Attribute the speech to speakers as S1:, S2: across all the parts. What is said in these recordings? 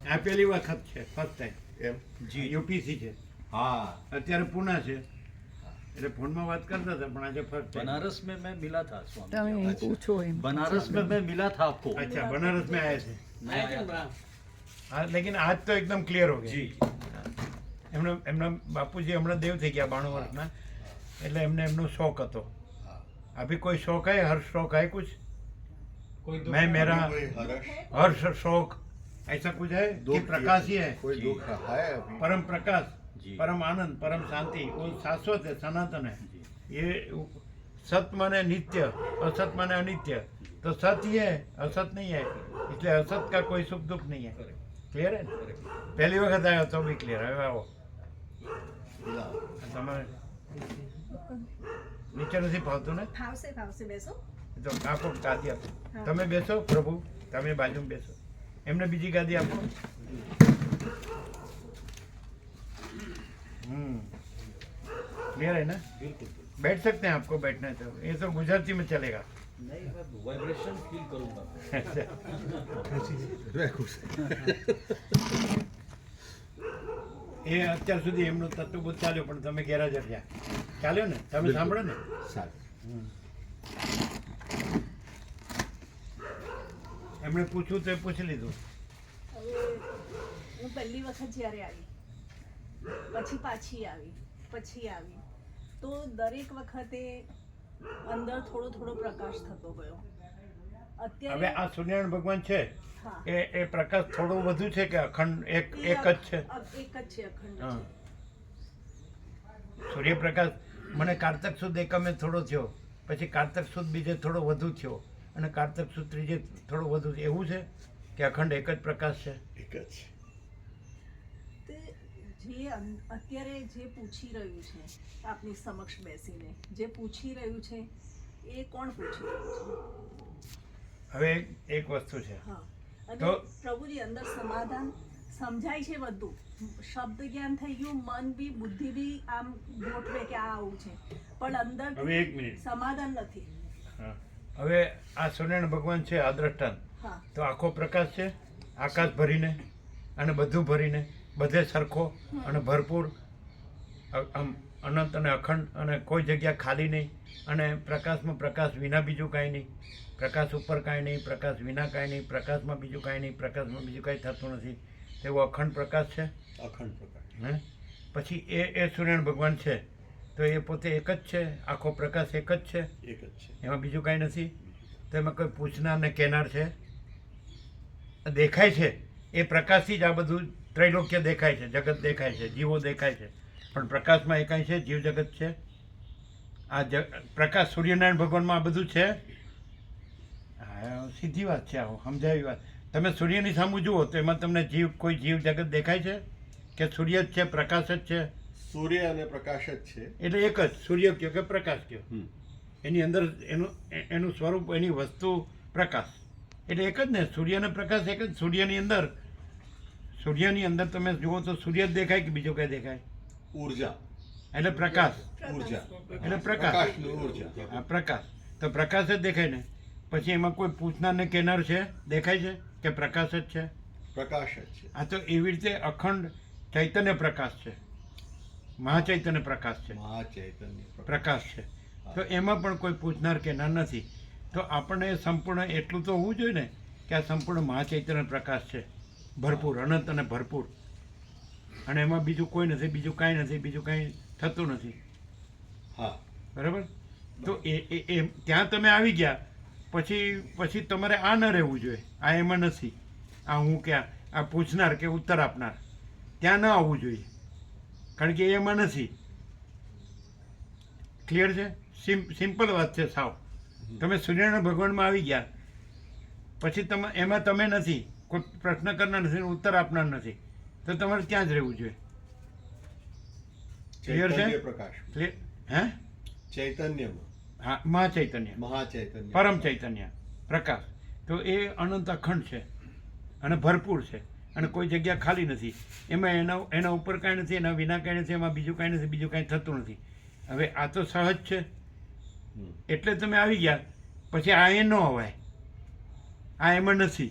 S1: આ પહેલી વખત છે, ફર્સ્ટ ટાઈમ
S2: એમ
S1: જી યુપીસી છે,
S2: हाँ
S1: અત્યારે પૂના છે એટલે ફોનમાં વાત કરતા હતા પણ આજે ફર્સ્ટ ટાઈમ
S3: बनारस में मैं मिला था स्वामी
S4: તમે પૂછો એમ
S3: बनारस में मैं मिला था आपको
S1: अच्छा बनारस में आए थे
S3: मैं आया था।
S1: हाँ लेकिन आज तो एकदम क्लियर हो गया
S3: जी
S1: એમના બાપુજી હમણાં દેવ થઈ ગયા 92 વર્ષના એટલે એમને એમનો શોખ હતો अभी कोई शौक है हर शौक है कुछ मैं मेरा
S2: कोई हर्ष
S1: हर्ष शौक ऐसा कुछ है कि
S2: दुख
S1: प्रकाश ही है
S2: कोई दुख है अभी
S1: परम प्रकाश
S3: जी।
S1: परम आनंद परम शांति वो शाश्वत है सनातन है ये सत माने नित्य असत माने अनित्य तो सत ही है असत नहीं है इसलिए असत का कोई सुख दुख नहीं है क्लियर है पहली वक्त आया तो भी क्लियर है आओ
S2: मिला।
S1: તમારે નીચે નથી ફાવતું ને
S5: ફાવશે ફાવશે બેસો
S1: તો આપો ગાદી આપો તમે બેસો પ્રભુ તમે બાજુમાં બેસો એમને બીજી ગાદી આપો क्लियर है ना बैठ सकते हैं आपको बैठना है तो ये तो गुजराती में चलेगा
S3: नहीं मैं वाइब्रेशन फील करूंगा
S1: એ અત્યાર સુધી એમનું તત્વબોધ ચાલ્યો પણ તમે ગેરહાજર થયા ચાલ્યો ને તમે સાંભળો ને એમણે પૂછ્યું તો એ પૂછી લીધું
S5: હવે હું પહેલી વખત જ્યારે આવી પછી પાછી આવી પછી આવી તો દરેક વખતે અંદર થોડો થોડો પ્રકાશ થતો ગયો
S1: હવે
S5: અત્યારે
S1: આ સૂર્યનારાયણ ભગવાન છે
S5: હા
S1: એ પ્રકાશ થોડો વધુ છે કે અખંડ એક
S5: એ
S1: એક જ છે
S5: એક જ છે અખંડ
S1: હા.
S5: છે
S1: સૂર્યપ્રકાશ મને કારતક સુદ એકમે થોડો થયો પછી કારતક સુદ બીજે થોડો વધુ થયો અને કારતક સુદ ત્રીજે થોડો વધુ થયો. એવું છે કે અખંડ એક જ પ્રકાશ છે
S2: एक ज
S5: તે જે અત્યારે જે પૂછી રહ્યું છે આપની સમક્ષ બેસીને જે પૂછી રહ્યું છે એ કોણ પૂછી રહ્યું છે
S1: હવે એક વસ્તુ છે
S5: હા અને
S1: તો-
S5: પ્રભુજી અંદર સમાધાન સમજાય છે બધું શબ્દ જ્ઞાન થઈ ગયું મન બી બુદ્ધિ બી આમ ગોઠવે કે આ આવું છે પણ અંદર
S1: હવે એક મિનિટ
S5: સમાધાન નથી
S1: હા. હવે આ સૂર્યનારાયણ ભગવાન છે આ દ્રષ્ટાંત
S5: હા
S1: તો આખો પ્રકાશ છે આકાશ ભરીને અને બધું ભરીને બધે સરખો અને ભરપૂર આમ અનંત અને અખંડ અને કોઈ જગ્યા ખાલી નહીં અને પ્રકાશમાં પ્રકાશ વિના બીજું કાંઈ નહીં પ્રકાશ ઉપર કાંઈ નહીં પ્રકાશ વિના કાંઈ નહીં પ્રકાશમાં બીજું કાંઈ નહીં પ્રકાશમાં બીજું કાંઈ થતું નથી તેવો અખંડ પ્રકાશ છે
S2: अखंड प्रकाश
S1: હે પછી એ સૂર્યનારાયણ ભગવાન છે તો એ પોતે એક જ છે આખો પ્રકાશ એક જ છે
S2: एक ज है
S1: એમાં બીજું કાંઈ નથી તો એમાં કોઈ પૂછનાર ને કહેનાર છે દેખાય છે એ પ્રકાશથી જ આ બધું ત્રૈલોક્ય દેખાય છે જગત દેખાય છે જીવો દેખાય છે પણ પ્રકાશમાં એ કાંઈ છે જીવ જગત છે આ પ્રકાશ સૂર્યનારાયણ ભગવાનમાં આ બધું છે હા સીધી વાત છે આવો સમજાવી વાત તમે સૂર્યની સામું જુઓ તો એમાં તમને કોઈ જીવ જગત દેખાય છે કે સૂર્ય જ છે પ્રકાશ જ છે
S2: सूर्य અને પ્રકાશ જ છે
S1: એટલે એક જ સૂર્ય કયો કે પ્રકાશ કયો એની અંદર એનું સ્વરૂપ એની વસ્તુ પ્રકાશ એટલે એક જ ને સૂર્ય અને પ્રકાશ એક જ સૂર્યની અંદર તમે જુઓ તો સૂર્ય જ દેખાય કે બીજો કઈ દેખાય
S2: ऊर्जा
S1: એટલે પ્રકાશ
S2: ऊर्जा
S1: એટલે પ્રકાશ
S2: પ્રકાશની ऊर्जा
S1: હા પ્રકાશ તો પ્રકાશ જ દેખાય ને પછી એમાં કોઈ પૂછનાર ને કહેનાર છે દેખાય છે કે પ્રકાશ જ છે
S2: પ્રકાશ જ છે
S1: આ તો એવી રીતે અખંડ ચૈતન્ય પ્રકાશ છે મહાચૈતન્ય પ્રકાશ છે
S2: મહાચૈતન્ય
S1: પ્રકાશ છે તો એમાં પણ કોઈ પૂછનાર કહેનાર નથી તો આપણને સંપૂર્ણ એટલું તો હોવું જોઈએ ને કે આ સંપૂર્ણ મહાચૈતન્ય પ્રકાશ છે ભરપૂર અનંત અને ભરપૂર અને એમાં બીજું કોઈ નથી બીજું કાંઈ નથી બીજું કાંઈ થતું નથી
S2: હા
S1: બરાબર તો એ ત્યાં તમે આવી ગયા પછી તમારે આ ન રહેવું જોઈએ આ એમાં નથી આ હું ક્યાં આ પૂછનાર કે ઉત્તર આપનાર ત્યાં ન આવવું જોઈએ કારણ કે એમાં નથી ક્લિયર છે સિમ્પલ વાત છે સાવ તમે સૂર્યનારાયણ ભગવાનમાં આવી ગયા પછી એમાં તમે નથી કોઈ પ્રશ્ન કરનાર નથી ઉત્તર આપનાર નથી તો તમારે ત્યાં જ રહેવું જોઈએ ક્લિયર છે
S2: ચૈતન્ય પ્રકાશ
S1: ક્લિયર હે
S2: ચૈતન્યમાં
S1: હા મહાચૈતન્ય
S2: મહાચૈતન્ય
S1: પરમ ચૈતન્ય પ્રકાશ તો એ અનંત અખંડ છે અને ભરપૂર છે અને કોઈ જગ્યા ખાલી નથી એમાં એના ઉપર કાંઈ નથી એના વિના કાંઈ નથી એમાં બીજું કાંઈ નથી બીજું કાંઈ થતું નથી હવે આ તો સહજ છે એટલે તમે આવી ગયા પછી આ એ ન અવાય આ એમાં નથી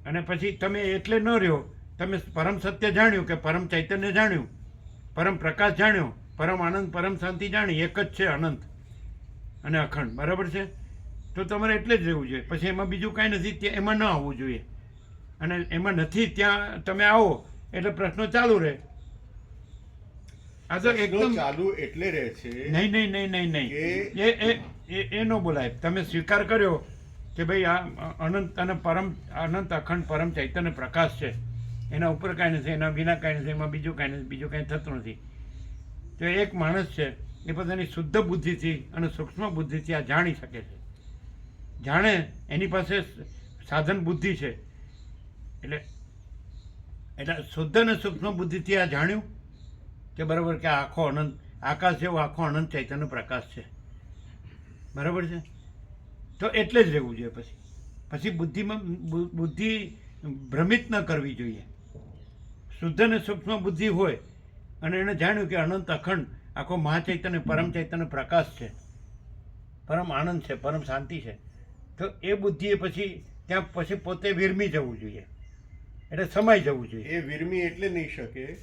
S1: અને પછી તમે એટલે ન રહ્યો, તમે પરમ સત્ય જાણ્યું કે પરમ ચૈતન્ય જાણ્યું, પરમ પ્રકાશ જાણ્યો, પરમ આનંદ પરમ શાંતિ જાણી, એક જ છે અનંત અને અખંડ, બરાબર છે? તો તમારે એટલે જ રહેવું જોઈએ. પછી એમાં બીજું કાંઈ નથી, ત્યાં એમાં ન આવવું જોઈએ. અને એમાં નથી ત્યાં તમે આવો એટલે પ્રશ્નો ચાલુ રહે. આ તો
S2: પ્રશ્નો
S1: એકદમ
S2: ચાલુ એટલે રહે છે
S1: નહીં નહીં નહીં નહીં નહીં
S2: કે-
S1: એ ન બોલાય. તમે સ્વીકાર કર્યો કે ભાઈ આ અનંત અને પરમ અનંત અખંડ પરમ ચૈતન્ય પ્રકાશ છે, એના ઉપર કાંઈ નથી, એના વિના કાંઈ નથી, એમાં બીજું કાંઈ નથી, બીજું કાંઈ થતું નથી. તો એક માણસ છે એ પોતાની શુદ્ધ બુદ્ધિથી અને સૂક્ષ્મ બુદ્ધિથી આ જાણી શકે છે. જાણે એની પાસે સાધન બુદ્ધિ છે. એટલે શુદ્ધ અને સૂક્ષ્મ બુદ્ધિથી આ જાણ્યું કે બરાબર કે આ આખો અનંત આકાશ જેવો આખો અનંત ચૈતન્ય પ્રકાશ છે, બરાબર છે? તો એટલે જ રહેવું જોઈએ. પછી બુદ્ધિમાં બુદ્ધિ ભ્રમિત ન કરવી જોઈએ. શુદ્ધ અને સૂક્ષ્મ બુદ્ધિ હોય અને એણે જાણ્યું કે અનંત અખંડ આખો મહાચૈતન્ય પરમ ચૈતન્ય પ્રકાશ છે, પરમ આનંદ છે, પરમ શાંતિ છે, તો એ બુદ્ધિએ પછી ત્યાં પછી પોતે વિરમી જવું જોઈએ, એટલે સમાઈ જવું જોઈએ.
S2: એ વિરમી એટલે નહીં શકે
S1: એ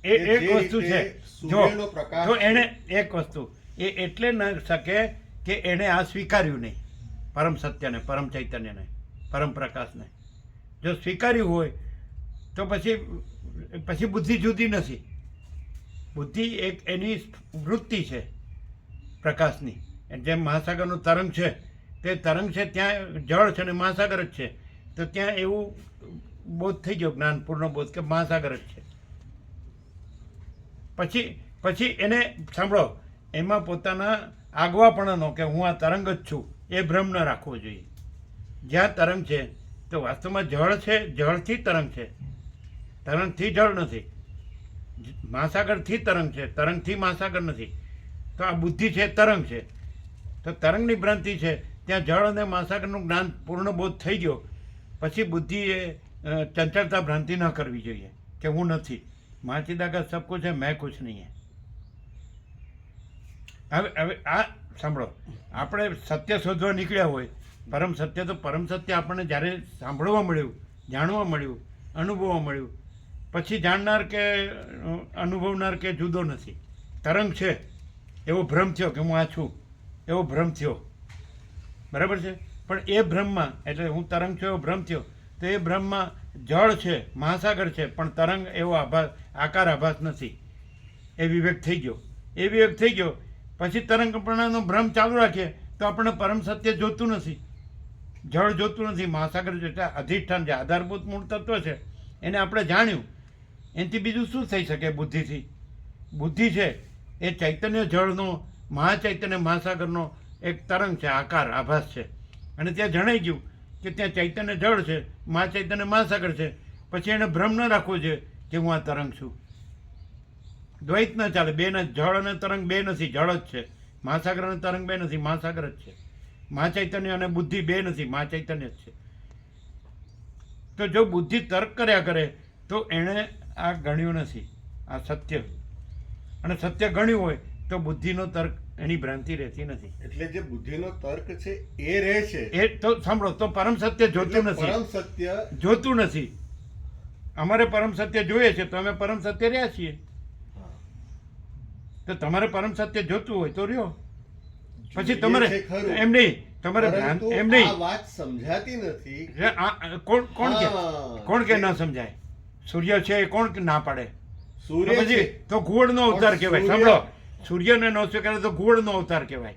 S2: કે
S1: એક
S2: જે
S1: વસ્તુ છે.
S2: રીતે
S1: જો
S2: સૂર્યનો પ્રકાશ
S1: જો એણે એક વસ્તુ એ એટલે ન શકે કે એણે આ સ્વીકાર્યું નહીં, પરમ સત્યને, પરમ ચૈતન્યને, પરમ પ્રકાશને. જો સ્વીકાર્યું હોય તો પછી બુદ્ધિ જુદી નથી. બુદ્ધિ એક એની વૃત્તિ છે પ્રકાશની. જેમ મહાસાગરનું તરંગ છે, તે તરંગ છે, ત્યાં જળ છે અને મહાસાગર જ છે. તો ત્યાં એવું બોધ થઈ ગયો, જ્ઞાન પૂર્ણ બોધ કે મહાસાગર જ છે. પછી એને સાંભળો, એમાં પોતાના આગવાપણાનો કે હું આ તરંગ જ છું એ ભ્રમ ન રાખવો જોઈએ. જ્યાં તરંગ છે તો વાસ્તવમાં જળ છે, જળથી તરંગ છે, તરંગથી જળ નથી. મહાસાગરથી તરંગ છે, તરંગથી મહાસાગર નથી. તો આ બુદ્ધિ છે, તરંગ છે. તો તરંગની ભ્રાંતિ છે, ત્યાં જળ અને મહાસાગરનું જ્ઞાન પૂર્ણ બોધ થઈ ગયો. પછી બુદ્ધિએ ચંચળતા ભ્રાંતિ ન કરવી જોઈએ કે હું નથી, માચીદાગા સબ કુછ है, मैं कुछ नहीं है. હવે આ સાંભળો, આપણે સત્ય શોધવા નીકળ્યા હોય, પરમ સત્ય તો પરમ સત્ય આપણને જ્યારે સાંભળવા મળ્યું, જાણવા મળ્યું, અનુભવવા મળ્યું, પછી જાણનાર કે અનુભવનાર કે જુદો નથી. તરંગ છે એવો ભ્રમ થયો કે હું આ છું, એવો ભ્રમ થયો, બરાબર છે? પણ એ ભ્રમમાં, એટલે હું તરંગ છું એવો ભ્રમ થયો, તો એ ભ્રમમાં જળ છે, મહાસાગર છે, પણ તરંગ એવો આકાર આભાસ નથી. એ વિવેક થઈ ગયો. એ વિવેક થઈ ગયો પછી તરંગપણાનો ભ્રમ ચાલુ રાખીએ તો આપણને પરમ સત્ય જોતું નથી, જળ જોતું નથી, મહાસાગર જેટલા અધિષ્ઠાન જે આધારભૂત મૂળ તત્વ છે એને આપણે જાણ્યું. એનાથી બીજું શું થઈ શકે? બુદ્ધિથી. બુદ્ધિ છે એ ચૈતન્ય જળનો, મહાચૈતન્ય મહાસાગરનો એક તરંગ છે, આકાર આભાસ છે. અને ત્યાં જણાઈ ગયું કે ત્યાં ચૈતન્ય જળ છે, મહાચૈતન્ય મહાસાગર છે. પછી એને ભ્રમ ન રાખવો જોઈએ કે હું આ તરંગ છું. દ્વૈત ન ચાલે. બે ને જળ અને તરંગ બે નથી, જળ જ છે. મહાસાગર અને તરંગ બે નથી, મહાસાગર જ છે. મહાચૈતન્ય અને બુદ્ધિ બે નથી, મહાચૈતન્ય જ છે. તો જો બુદ્ધિ તર્ક કર્યા કરે તો એણે આ ગણ્યું નથી, આ સત્ય. અને સત્ય ગણ્યું હોય તો બુદ્ધિનો તર્ક એની ભ્રાંતિ રહેતી નથી.
S2: એટલે જે બુદ્ધિનો તર્ક છે એ રહે છે.
S1: એ તો સાંભળો, તો પરમ સત્ય જોતું
S2: એટલે
S1: નથી,
S2: પરમ સત્ય
S1: જોતું નથી. અમારે પરમ સત્ય જોઈએ છે તો અમે પરમ સત્ય રહ્યા છીએ.
S2: હા.
S1: તો તમારે પરમ સત્ય જોતું હોય તો રહ્યો. પછી
S2: જોઈએ
S1: તમારે
S2: છે ખરું.
S1: એમ નહીં, તમારે
S2: પરંતુ
S1: એમ
S2: આ
S1: નહીં.
S2: વાત સમજાતી નથી.
S1: કોણ કે
S2: હા.
S1: કોણ કે ના સમજાય? સૂર્ય છે એ કોણ કે ના પાડે?
S2: સૂર્ય
S1: તો પછી
S2: છે.
S1: તો ઘુવડનો અવતાર
S2: પણ
S1: કહેવાય.
S2: સૂર્ય-
S1: સાંભળો, સૂર્યને ન સ્વીકારે તો ઘુવડનો અવતાર કહેવાય.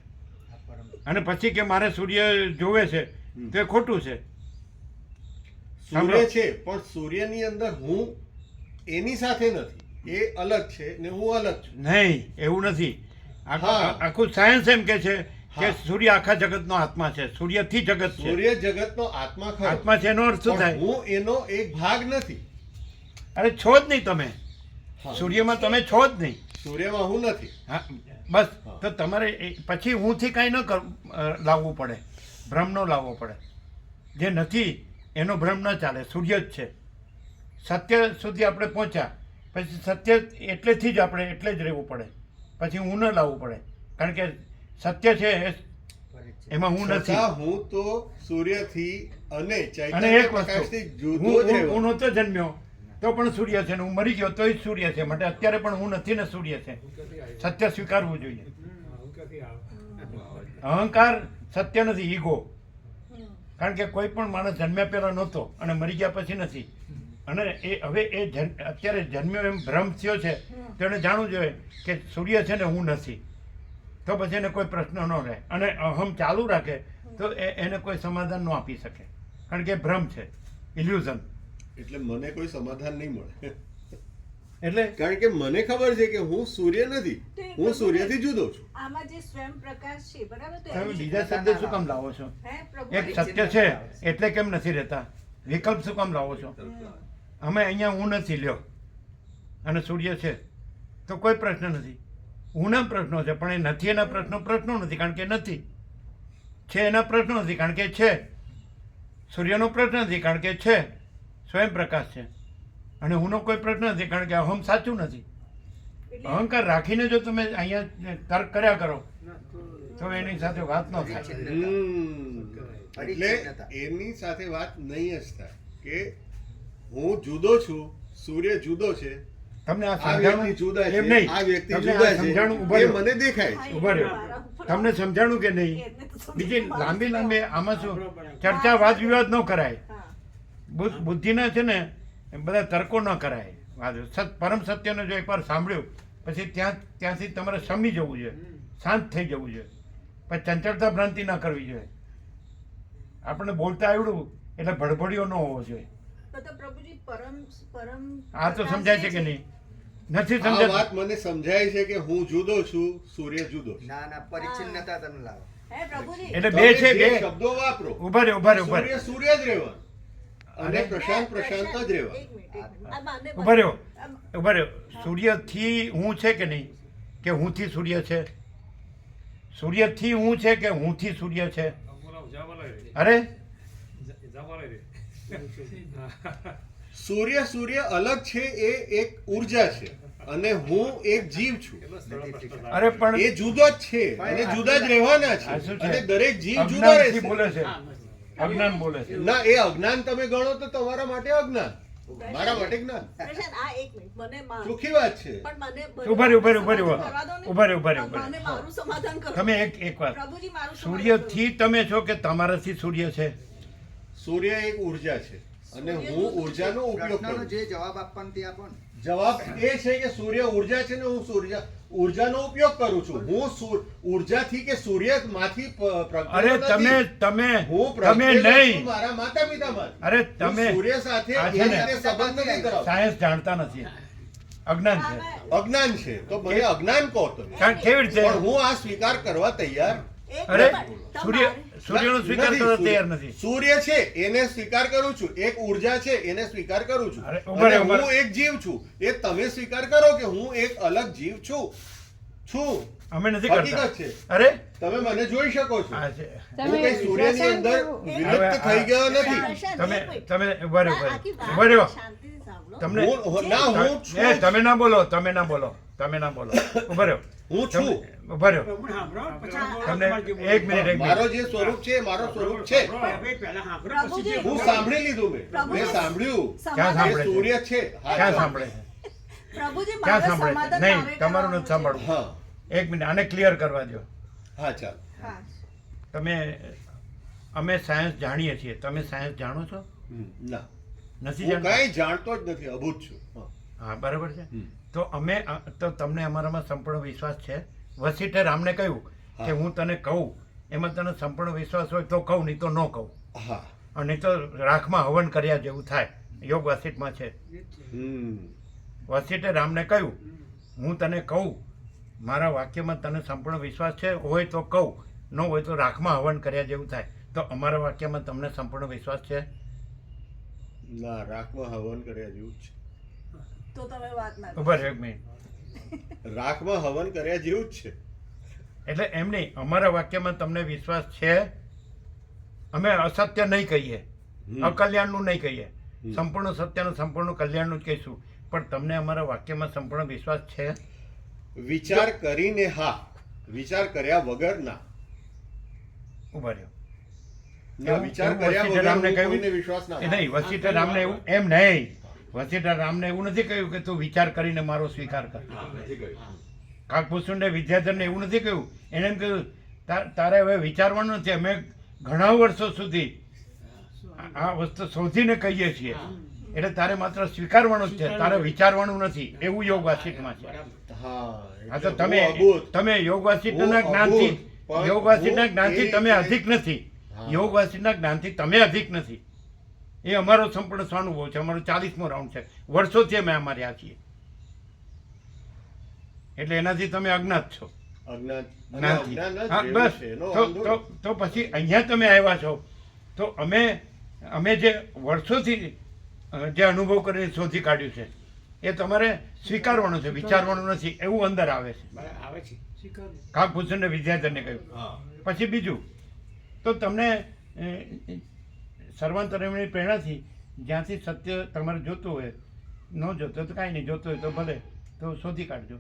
S1: અને પછી કે મારે સૂર્ય જોવે છે તો એ ખોટું છે.
S2: સૂર્ય છે પણ સૂર્યની અંદર હું એની સાથે નથી, એ અલગ છે ને હું અલગ છું.
S1: નહીં, એવું નથી.
S2: હા.
S1: આખું સાયન્સ એમ કે છે કે
S2: હા.
S1: સૂર્ય આખા જગતનો આત્મા છે, સૂર્યથી જગત છે.
S2: સૂર્ય જગતનો આત્મા ખરો,
S1: આત્મા છે એનો અર્થ શું
S2: પણ
S1: થાય?
S2: હું એનો એક ભાગ નથી.
S1: અરે છો જ નહીં તમે,
S2: હા.
S1: સૂર્યમાં તમે છો જ નહીં.
S2: સૂર્યમાં હું નથી.
S1: હા, બસ.
S2: હા.
S1: તો તમારે પછી હુંથી કાંઈ ન લાવવું પડે, ભ્રમ ન લાવવો પડે. જે નથી એનો ભ્રમ ન ચાલે, સૂર્ય જ છે. સત્ય સુધી આપણે પહોંચ્યા પછી સત્ય એટલેથી જ આપણે એટલે જ રહેવું પડે. પછી હું ન લાવવું પડે, કારણ કે સત્ય છે એ એમાં હું નથી.
S2: છતાં હું તો સૂર્યથી અને
S1: અને
S2: ચૈતન્ય
S1: એક
S2: પ્રકાશથી
S1: વસ્તુ,
S2: જુદો
S1: હું
S2: જ
S1: હું
S2: રહેવાનો.
S1: નહોતો જન્મ્યો તો પણ સૂર્ય છે ને હું મરી ગયો તોય સૂર્ય છે. માટે અત્યારે પણ હું નથી ને સૂર્ય છે. સત્ય સ્વીકારવું જોઈએ. અહંકાર સત્ય નથી, ઈગો. કારણ કે કોઈ પણ માણસ જન્મ્યા પહેલા નહોતો અને મરી ગયા પછી નથી. અને એ હવે અત્યારે જન્મ્યો એમ ભ્રમ થયો છે તો એને જાણવું જોઈએ કે સૂર્ય છે ને હું નથી. તો પછી એને કોઈ પ્રશ્ન ન રહે. અને અહમ ચાલુ રાખે તો એને કોઈ સમાધાન ન આપી શકે. કારણ કે ભ્રમ છે, ઇલ્યુઝન.
S2: એટલે મને કોઈ સમાધાન નહીં મળે.
S1: એટલે
S2: કારણ કે મને ખબર છે કે હું સૂર્ય નથી, હું સૂર્યથી જુદો છું.
S5: આમાં જે સ્વયં પ્રકાશ છે બરાબર તો
S1: તમે
S5: એની-
S1: બીજા શબ્દ શું કામ લાવો છો?
S5: હે પ્રભુ
S1: એક સત્ય છે એટલે કેમ નથી રહેતા? વિકલ્પ શું કામ લાવો છો? અમે અહીંયા હું નથી લ્યો અને સૂર્ય છે તો કોઈ પ્રશ્ન નથી. હુંના પ્રશ્નો છે પણ એ નથી એના પ્રશ્નો નથી કારણ કે નથી. છે એના પ્રશ્નો નથી કારણ કે છે. સૂર્યનો પ્રશ્ન નથી કારણ કે છે, સ્વયં પ્રકાશ છે. અને હુંનો કોઈ પ્રશ્ન નથી કારણ કે અહમ સાચું નથી.
S5: એટલે
S1: અહંકાર રાખીને જો તમે અહીંયા તર્ક કર્યા કરો તો એની સાથે વાત ન થાય.
S2: એટલે એની સાથે વાત નહીં જ થાય કે હું જુદો છું, સૂર્ય જુદો છે,
S1: તમને આ
S2: આ વ્યક્તિ
S1: સમજાણું
S2: જુદા છે,
S1: એમ નહીં.
S2: આ વ્યક્તિ
S1: તમને
S2: જુદા
S1: આ સમજાણું
S2: છે,
S1: ઉભા
S2: એ
S1: રહો.
S2: મને દેખાય છે.
S1: ઉભા રહ્યો. તમને સમજાણું કે નહીં? બીજી લાંબી આમાં શું ચર્ચા વાદ વિવાદ ન કરાય.
S5: હા
S1: બુદ્ધિના છે ને એ બધા તર્કો ન કરાય. પરમ સત્યને જો એકવાર સાંભળ્યું પછી ત્યાંથી તમારે શમી જવું જોઈએ, શાંત થઈ જવું જોઈએ. પછી ચંચળતા ભ્રાંતિ ન કરવી જોઈએ. આપણને બોલતા આવડવું એટલે ભડભડિયો ન હોવો જોઈએ.
S5: તો પ્રભુજી પરમ પરમ
S1: આ તો સમજાય છે કે નહીં? નથી
S2: આ
S1: સમજાતું.
S2: વાત મને સમજાય છે કે હું જુદો છું, સૂર્ય જુદો છે.
S4: ના ના પરિચ્છિન્નતા તમે લાવો.
S5: હે પ્રભુજી
S1: એટલે
S2: તમે
S1: બે છે
S2: જે
S1: બે.
S2: શબ્દો વાપરો,
S1: ઉભા રહ્યો ઉભા રહ્યો ઉભા
S2: સૂર્ય
S1: રહ્યો
S2: સૂર્ય જ રહેવાનું અને
S1: અરે,
S2: પ્રશાંત પ્રશાંત જ રહેવાનું.
S5: એક મિનિટ, એક મિનિટ. આ મને
S1: ઉભા રહ્યો
S5: આમ-
S1: ઉભા રહ્યો. સૂર્યથી હું છે કે નહીં? કે હુંથી સૂર્ય છે? સૂર્યથી હું છે કે હુંથી સૂર્ય છે? અરે
S2: સૂર્ય સૂર્ય અલગ છે, એ એક ઉર્જા છે અને હું એક જીવ છું.
S1: અરે પણ
S2: એ જુદો જ છે અને જુદા જ રહેવાના
S1: આ
S2: છે
S1: શું છે?
S2: અને દરેક જીવ જુદો
S1: અજ્ઞાનથી
S2: રહેશે.
S1: બોલે છે. અજ્ઞાન બોલે છે.
S2: ના, એ અજ્ઞાન તમે ગણો તો તમારા માટે અજ્ઞાન, મારા માટે જ્ઞાન.
S5: પ્રશાંત, આ એક મિનિટ મને
S2: ચોખ્ખી વાત છે.
S5: પણ મને
S1: ઉભા રહ્યો, ઉભા રહ્યો, ઉભા રહ્યો.
S5: સમાધાન કરવા દો ને.
S1: ઉભા રહ્યો, ઉભા રહ્યો, ઉભા
S5: મને
S1: રહ્યો.
S5: મારું સમાધાન કરો
S1: તમે એક વાત,
S5: પ્રભુજી મારું સમાધાન
S1: સૂર્યથી તમે છો કે તમારાથી સૂર્ય છે?
S2: સૂર્ય એક ઉર્જા છે અને હું ઉર્જાનો ઉપયોગ
S4: પ્રશ્નનો
S2: કરું છું.
S4: જે જવાબ આપવાનો તે આપો ને.
S2: જવાબ એ છે કે સૂર્ય ઉર્જા છે ને હું ઉર્જાનો ઉપયોગ કરું છું. હું ઉર્જાથી કે સૂર્યમાંથી પ્રગટેલો
S1: અરે
S2: નથી.
S1: તમે
S2: હું
S1: તમે
S2: પ્રગટેલો છું
S1: નહીં.
S2: મારા માતા પિતામાંથી.
S1: અરે
S2: હું
S1: તમે
S2: સૂર્ય સાથે
S1: આ
S2: એ
S1: છે ને,
S2: રીતે સંબંધ નથી ધરાવતો.
S1: સાયન્સ જાણતા નથી, અજ્ઞાન છે.
S2: અજ્ઞાન છે તો મને અજ્ઞાન કહો તમે.
S1: કારણ કેવી રીતે?
S2: પણ હું આ સ્વીકાર કરવા તૈયાર
S5: એક
S1: અરે
S5: મિનિટ,
S1: સૂર્યનો સ્વીકાર
S2: નથી.
S1: કરવા તૈયાર નથી.
S2: સૂર્ય છે એને સ્વીકાર કરું છું, એક ઉર્જા છે એને સ્વીકાર કરું છું.
S1: અરે, ઉભા રહો,
S2: અને
S1: ઉભા રહો.
S2: હું એક જીવ છું, એ તમે સ્વીકાર કરો કે હું એક અલગ જીવ છું.
S1: અમે નથી
S2: હકીકત
S1: કરતા.
S2: છે.
S1: અરે
S2: તમે મને જોઈ શકો છો.
S1: આ છે.
S2: હું કઈ સૂર્યની અંદર વિલુપ્ત થઈ ગયો નથી.
S5: પ્રશાંત,
S1: તમે
S5: એક મિનિટ.
S1: તમે ઉભા રહ્યો,
S5: આ આખી
S1: ઉભા રહ્યો.
S5: શાંતિથી સાંભળો.
S1: તમને
S2: ના, હું છું.
S1: એ તમે ના બોલો, તમે ના બોલો, તમે ના બોલો. ઉભા રહ્યો.
S2: હું છું.
S1: તમે ઉભા રહ્યો. તમને એક મિનિટ
S2: મારો જે સ્વરૂપ છે એ મારો સ્વરૂપ છે.
S5: પ્રભુજી,
S2: હું સાંભળી લીધું મેં સાંભળ્યું
S1: ક્યાં
S5: સમાધાન-
S1: સાંભળે
S2: એ સૂર્ય છે. હા,
S1: ક્યાં
S2: હા.
S1: સાંભળે છે?
S5: પ્રભુજી
S1: ક્યાં
S5: મારે
S1: સાંભળે છે?
S5: સમાધાન
S1: નહીં,
S5: મારે
S1: તમારું
S5: કરવાનું
S1: નથી
S5: છે.
S1: સાંભળવું.
S2: હા
S1: એક મિનિટ આને ક્લિયર કરવા દો.
S2: હા ચાલ.
S5: હા.
S1: તમે અમે સાયન્સ જાણીએ છીએ, તમે સાયન્સ જાણો છો?
S2: ના,
S1: નથી
S2: હું
S1: જાણતા?
S2: કાંઈ જાણતો જ નથી, અભૂત છું. હા.
S1: હા બરાબર છે.
S2: હમ.
S1: તો તો તમને અમારામાં સંપૂર્ણ વિશ્વાસ છે. વશિષ્ઠે રામને કહ્યું કે
S2: હા.
S1: હું તને કહું એમાં તને સંપૂર્ણ વિશ્વાસ હોય તો કહું, નહીં તો ન કહું.
S2: હા.
S1: અને નહીં તો રાખમાં હવન કર્યા જેવું થાય. યોગ વશિષ્ઠમાં છે.
S2: હમ.
S1: વશિષ્ઠે રામને કહ્યું હું તને કહું, મારા વાક્યમાં તને સંપૂર્ણ વિશ્વાસ છે, હોય તો કહું, ન હોય તો રાખમાં હવન કર્યા જેવું થાય. તો અમારા વાક્યમાં તમને સંપૂર્ણ વિશ્વાસ છે?
S2: ના, રાખમાં હવન કર્યા જેવું જ છે.
S5: તો તમે વાત ના કરો.
S1: ઉભા રહ્યો એક મિનિટ.
S2: રાખમાં હવન કર્યા જેવું જ છે.
S1: એટલે એમ નહીં, અમારા વાક્યમાં તમને વિશ્વાસ છે. અમે અસત્ય નહીં કહીએ,
S2: હમ.
S1: અકલ્યાણનું નહીં કહીએ,
S2: હમ.
S1: સંપૂર્ણ સત્યનું સંપૂર્ણ કલ્યાણનું જ કહીશું. પણ તમને અમારા વાક્યમાં સંપૂર્ણ વિશ્વાસ છે?
S2: વિચાર કરીને હા, વિચાર કર્યા વગર ના.
S1: ઉભા રહ્યો
S2: ના, વિચાર
S1: એવું
S2: કર્યા
S1: વશિષ્ઠ
S2: વગર
S1: રામને
S2: હું
S1: કહ્યું?
S2: કોઈને વિશ્વાસ ના
S1: એ નહીં વશિષ્ઠ રામને એવું એમ નહીં વશિષ્ઠ રામને એવું નથી કહ્યું કે તું વિચાર કરીને મારો સ્વીકાર કર કાકભૂષણને વિદ્યાધરને એવું નથી કહ્યું એને એમ કહ્યું તારે હવે વિચારવાનું નથી અમે ઘણા વર્ષો સુધી આ વસ્તુ શોધીને કહીએ છીએ એટલે તારે માત્ર સ્વીકારવાનું જ છે તારે વિચારવાનું નથી એવું યોગ વાસિષ્ઠમાં છે હા તો તમે તમે યોગ વાસિષ્ઠના જ્ઞાનથી
S2: પણ
S1: યોગ વાસિષ્ઠના જ્ઞાનથી
S2: એ-
S1: તમે અધિક નથી
S2: હા.
S1: યોગ વાસિષ્ઠના જ્ઞાનથી તમે અધિક નથી એ અમારો સંપૂર્ણ સ્વાનુભવ છે અમારો 40મો રાઉન્ડ છે વર્ષોથી અમે આમાં રહ્યા છીએ એટલે એનાથી તમે અજ્ઞાત છો
S2: અજ્ઞાન
S1: જ્ઞાનથી
S2: અજ્ઞાન જ
S1: હા
S2: રહેવું
S1: બસ
S2: છે, એનો
S1: તો
S2: વાંધો
S1: તો તો પછી અહીંયા તમે આવ્યા છો તો અમે જે વર્ષોથી જે અનુભવ કરીને શોધી કાઢ્યું છે એ તમારે સ્વીકારવાનું છે વિચારવાનું નથી એવું અંદર આવે છે કાકભૂષણને વિદ્યાધરને કહ્યું પછી બીજું તો તમને સર્વાંતરમની પ્રેરણાથી જ્યાંથી સત્ય તમારે જોતું હોય ન જોતું હોય તો કાંઈ નહીં જોતું હોય તો ભલે તો શોધી કાઢજો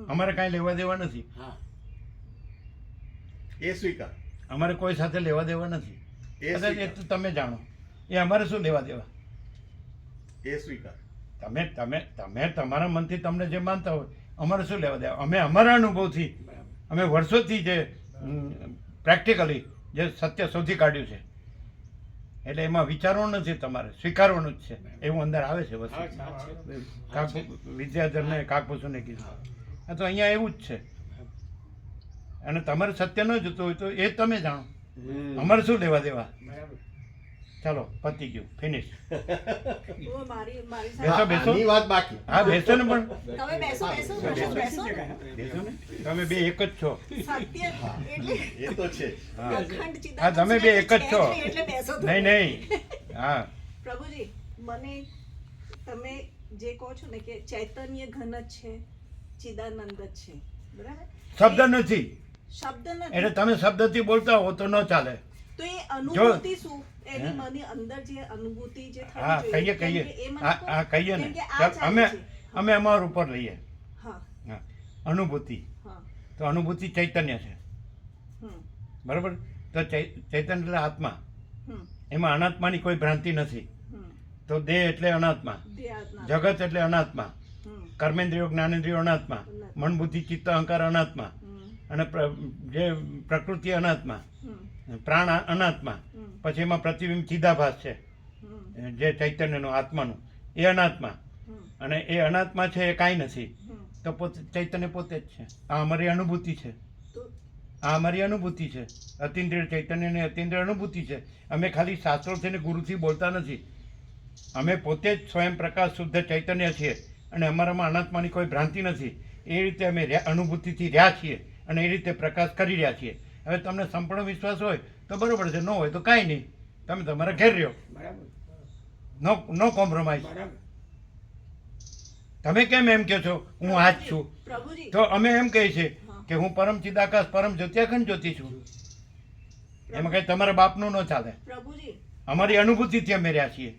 S1: અમારે કાંઈ લેવા દેવા નથી
S2: એ સ્વીકાર
S1: અમારે કોઈ સાથે લેવા દેવા નથી
S2: એ
S1: કદાચ એ
S2: સ્વીકાર.
S1: તો તમે જાણો એ અમારે શું લેવા દેવા
S2: એ સ્વીકાર
S1: તમે તમે તમે તમારા મનથી તમને જે માનતા હોય અમારે શું લેવા દેવા અમે અમારા અનુભવથી અમે વર્ષોથી જે પ્રેક્ટિકલી જે સત્ય શોધી કાઢ્યું છે એટલે એમાં વિચારવાનું નથી તમારે સ્વીકારવાનું જ છે એવું અંદર આવે છે વસ્તુ વિદ્યાધરને કાકભૂષણને કીધું હા તો અહીંયા એવું જ છે અને તમારે સત્ય ન જોતું હોય તો એ તમે જાણો અમારે શું લેવા દેવા ચાલો પતી ગયું ફિનિશ
S5: તો મારી મારી
S1: બેસો,
S5: સાથે
S1: બેસો.
S2: આની વાત બાકી
S1: હા બેસો ને પણ
S5: તમે બેસો બેસો બેસો બેસો
S1: બેસો ને તમે બે એક જ છો
S5: સત્ય એટલે
S2: એ તો છે
S1: હા
S5: અખંડ ચિદાનંદ
S1: હા તમે બે એક જ છો
S5: છે એટલે બેસો તમે.
S1: નહીં નહીં હા
S5: પ્રભુજી મને તમે જે કહો છો ને કે ચૈતન્ય ઘન જ છે ચિદાનંદ જ છે બરાબર
S1: શબ્દ નથી
S5: શબ્દ
S1: એટલે
S5: નથી
S1: તમે શબ્દથી બોલતા હો તો ન ચાલે
S5: તો એ અનુભૂતિ શું એની
S1: હે?
S5: મને અંદર જે અનુભૂતિ જે
S1: હા
S5: થવી
S1: કહીએ
S5: જોઈએ
S1: કહીએ
S5: કેમ કે એ મને
S1: હા
S5: કહો.
S1: હા કહીએ ને
S5: કેમ કે આ
S1: ચાલ,
S5: ચાલે
S1: અમે
S5: છે.
S1: અમે અમારા ઉપર લઈએ
S5: હા
S1: હા અનુભૂતિ
S5: હા
S1: તો અનુભૂતિ ચૈતન્ય છે
S5: હમ
S1: બરાબર તો ચૈતન્ય એટલે આત્મા
S5: હમ
S1: એમાં અનાત્માની કોઈ ભ્રાંતિ નથી
S5: હમ
S1: તો દેહ એટલે અનાત્મા
S5: ધ્યાન
S1: જગત એટલે અનાત્મા
S5: હમ
S1: કર્મેન્દ્રિયો જ્ઞાનેન્દ્રિયો અનાત્મા મન બુદ્ધિ ચિત્ત અહંકાર અનાત્મા
S5: હમ
S1: અને જે પ્રકૃતિ અનાત્મા
S5: હમ
S1: પ્રાણ અનાત્મા
S5: હમ
S1: પછી એમાં પ્રતિબિંબ ચિદાભાસ છે
S5: હમ
S1: જે ચૈતન્યનું આત્માનું એ અનાત્મા
S5: હમ
S1: અને એ અનાત્મા છે એ કાંઈ નથી
S5: હમ
S1: તો પોતે ચૈતન્ય પોતે જ છે આ અમારી અનુભૂતિ છે
S5: તો
S1: આ અમારી અનુભૂતિ છે અતિન્દ્રિય ચૈતન્ય ને અતિન્દ્રિય અનુભૂતિ છે અમે ખાલી શાસ્ત્રોથી ને ગુરુથી બોલતા નથી અમે પોતે જ સ્વયં પ્રકાશ શુદ્ધ ચૈતન્ય છીએ અને અમારામાં અનાત્માની કોઈ ભ્રાંતિ નથી એ રીતે અમે અનુભૂતિથી રહ્યા છીએ અને એ રીતે પ્રકાશ કરી રહ્યા છીએ હવે તમને સંપૂર્ણ વિશ્વાસ હોય તો બરોબર છે ન હોય તો કાંઈ નહીં તમે તમારા ઘેર રહ્યો નો કોમ્પ્રોમાઇઝ તમે કેમ એમ કહો છો હું આ જ છું
S5: પ્રભુજી
S1: તો અમે એમ કહીએ છીએ
S5: હા.
S1: કે હું પરમ ચિદાકાશ પરમ જ્યોત્યાખંડ જ્યોતિ છું એમાં કઈ તમારા બાપનું ન ચાલે
S5: પ્રભુજી
S1: અમારી અનુભૂતિથી અમે રહ્યા છીએ